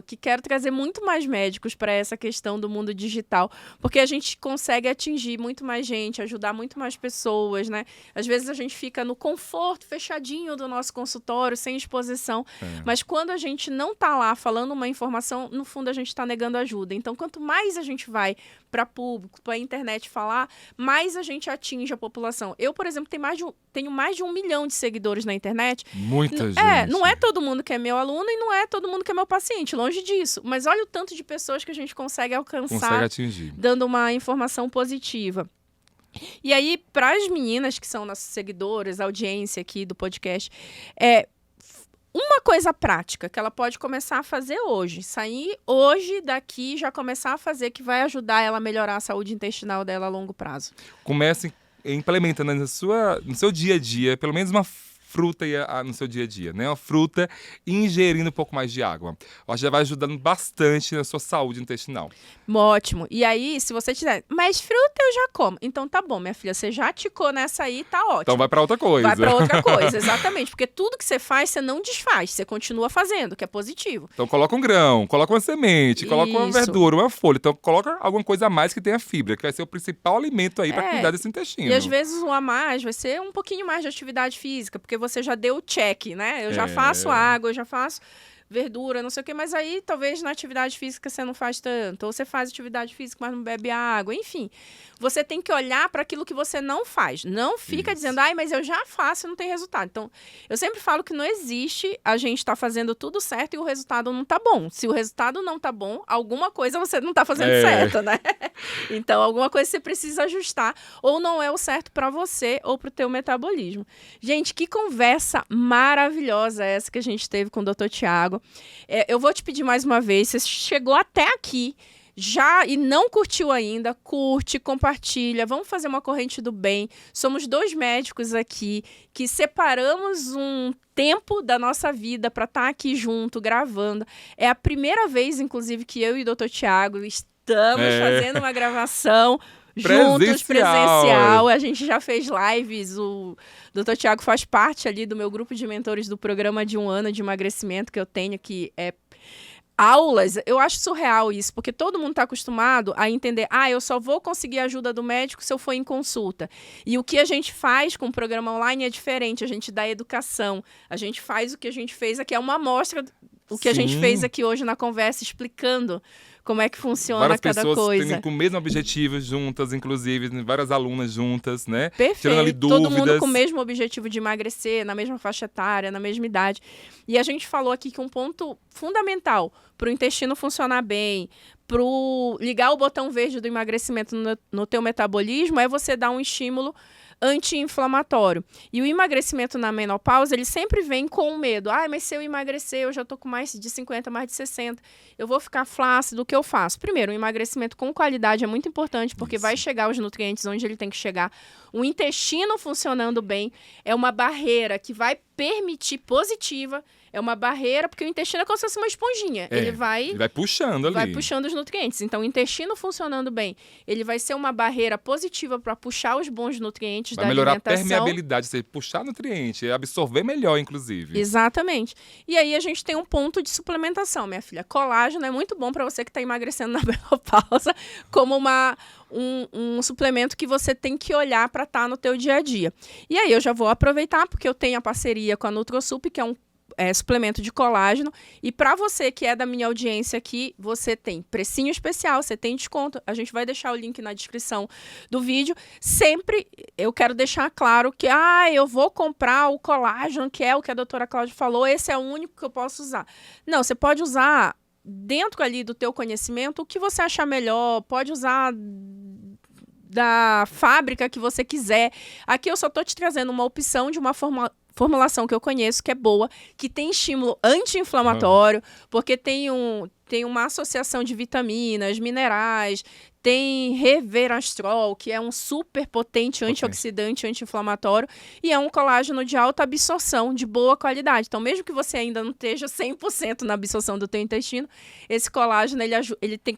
que quero trazer muito mais médicos para essa questão do mundo digital, porque a gente consegue atingir muito mais gente, ajudar muito mais pessoas, né? Às vezes a gente fica no conforto fechadinho do nosso consultório, sem exposição. Mas quando a gente não tá lá falando uma informação, no fundo a gente está negando ajuda. Então, quanto mais a gente vai para público, para a internet falar, mais a gente atinge a população. Eu, por exemplo, tenho mais de 1 milhão de seguidores na internet.
Muita gente.
Não é todo mundo que é meu aluno e não é todo mundo que é meu paciente, longe disso. Mas olha o tanto de pessoas que a gente consegue alcançar,
consegue atingir,
dando uma informação positiva. E aí, para as meninas que são nossas seguidoras, a audiência aqui do podcast, uma coisa prática que ela pode começar a fazer hoje, sair hoje daqui e já começar a fazer, que vai ajudar ela a melhorar a saúde intestinal dela a longo prazo.
Comece implementando no seu dia a dia, pelo menos uma fruta no seu dia a dia, né? Uma fruta e ingerindo um pouco mais de água. Eu acho que já vai ajudando bastante na sua saúde intestinal.
Ótimo. E aí, se você tiver, mas fruta eu já como. Então tá bom, minha filha, você já ticou nessa aí, tá ótimo.
Então vai pra outra coisa.
Vai pra outra coisa, exatamente. Porque tudo que você faz, você não desfaz, você continua fazendo, que é positivo.
Então coloca um grão, coloca uma semente, coloca uma verdura, uma folha. Então coloca alguma coisa a mais que tenha fibra, que vai ser o principal alimento aí pra cuidar desse intestino.
E às vezes o a mais vai ser um pouquinho mais de atividade física, porque você já deu o check, né? Eu já faço água, eu já faço... verdura, não sei o quê, mas aí talvez na atividade física você não faz tanto, ou você faz atividade física, mas não bebe água, enfim. Você tem que olhar para aquilo que você não faz. Não fica dizendo, ai, mas eu já faço e não tem resultado. Então, eu sempre falo que não existe a gente estar fazendo tudo certo e o resultado não tá bom. Se o resultado não tá bom, alguma coisa você não tá fazendo certo, né? Então, alguma coisa você precisa ajustar, ou não é o certo para você ou para o teu metabolismo. Gente, que conversa maravilhosa essa que a gente teve com o Dr. Tiago. Eu vou te pedir mais uma vez, você chegou até aqui já e não curtiu ainda, curte, compartilha, vamos fazer uma corrente do bem. Somos 2 médicos aqui que separamos um tempo da nossa vida para estar aqui junto, gravando. É a primeira vez, inclusive, que eu e o Dr. Tiago estamos fazendo uma gravação juntos, presencial. A gente já fez lives, o Dr. Tiago faz parte ali do meu grupo de mentores do programa de 1 ano de emagrecimento que eu tenho, que é aulas. Eu acho surreal isso, porque todo mundo está acostumado a entender, eu só vou conseguir a ajuda do médico se eu for em consulta. E o que a gente faz com o programa online é diferente, a gente dá educação, a gente faz o que a gente fez aqui, é uma amostra o que a gente fez aqui hoje na conversa, explicando como é que funciona cada coisa.
Várias pessoas têm com o mesmo objetivo juntas, inclusive, várias alunas juntas, né?
Perfeito.
Tirando ali dúvidas.
Todo mundo com o mesmo objetivo de emagrecer, na mesma faixa etária, na mesma idade. E a gente falou aqui que um ponto fundamental para o intestino funcionar bem, para ligar o botão verde do emagrecimento no teu metabolismo, é você dar um estímulo anti-inflamatório. E o emagrecimento na menopausa, ele sempre vem com medo. Mas se eu emagrecer, eu já tô com mais de 50, mais de 60, eu vou ficar flácido, o que eu faço? Primeiro, o emagrecimento com qualidade é muito importante, porque vai chegar os nutrientes onde ele tem que chegar. O intestino funcionando bem é uma barreira que vai permitir positiva, é uma barreira, porque o intestino é como se fosse uma esponjinha. Ele vai
puxando ali.
Vai puxando os nutrientes. Então, o intestino funcionando bem, ele vai ser uma barreira positiva para puxar os bons nutrientes da alimentação. Vai melhorar a
permeabilidade, você puxar nutriente, absorver melhor, inclusive.
Exatamente. E aí, a gente tem um ponto de suplementação, minha filha. Colágeno é muito bom para você que está emagrecendo na menopausa, como um suplemento que você tem que olhar para estar no teu dia a dia. E aí, eu já vou aproveitar, porque eu tenho a parceria com a NutroSup, que é um suplemento de colágeno, e para você que é da minha audiência aqui, você tem precinho especial, você tem desconto, a gente vai deixar o link na descrição do vídeo. Sempre eu quero deixar claro que eu vou comprar o colágeno, que é o que a doutora Cláudia falou, esse é o único que eu posso usar. Não, você pode usar dentro ali do teu conhecimento o que você achar melhor, pode usar da fábrica que você quiser. Aqui eu só estou te trazendo uma opção de uma formulação que eu conheço, que é boa, que tem estímulo anti-inflamatório, porque tem uma associação de vitaminas, minerais, tem resveratrol, que é um super potente antioxidante, anti-inflamatório, e é um colágeno de alta absorção, de boa qualidade. Então, mesmo que você ainda não esteja 100% na absorção do teu intestino, esse colágeno,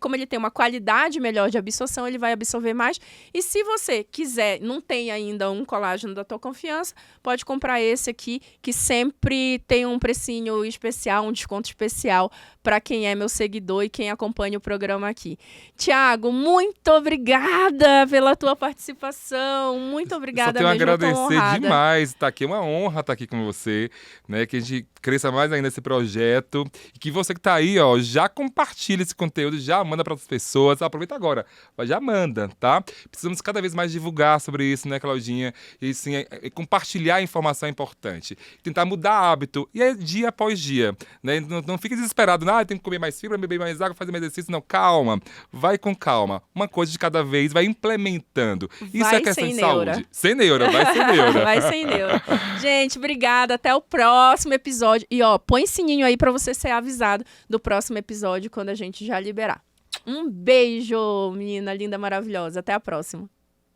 como ele tem uma qualidade melhor de absorção, ele vai absorver mais. E se você quiser, não tem ainda um colágeno da tua confiança, pode comprar esse aqui, que sempre tem um precinho especial, um desconto especial para quem é meu seguidor e quem acompanha o programa aqui. Tiago, muito obrigada pela tua participação. Muito obrigada mesmo.
Só tenho a agradecer demais. Tá aqui, é uma honra estar aqui com você, né? Que a gente cresça mais ainda esse projeto. E que você que tá aí, já compartilha esse conteúdo, já manda para outras pessoas. Aproveita agora, já manda, tá? Precisamos cada vez mais divulgar sobre isso, né, Claudinha? E sim, compartilhar a informação é importante. Tentar mudar hábito. E é dia após dia, né? Não fique desesperado, tem que comer mais fibra, beber mais água, fazer mais exercício. Não, calma. Vai com calma. Uma coisa de cada vez, vai implementando. Isso é questão de saúde. Sem neura, vai sem neura.
Vai sem neura. Gente, obrigada. Até o próximo episódio. E põe sininho aí pra você ser avisado do próximo episódio quando a gente já liberar. Um beijo, menina linda, maravilhosa. Até a próxima.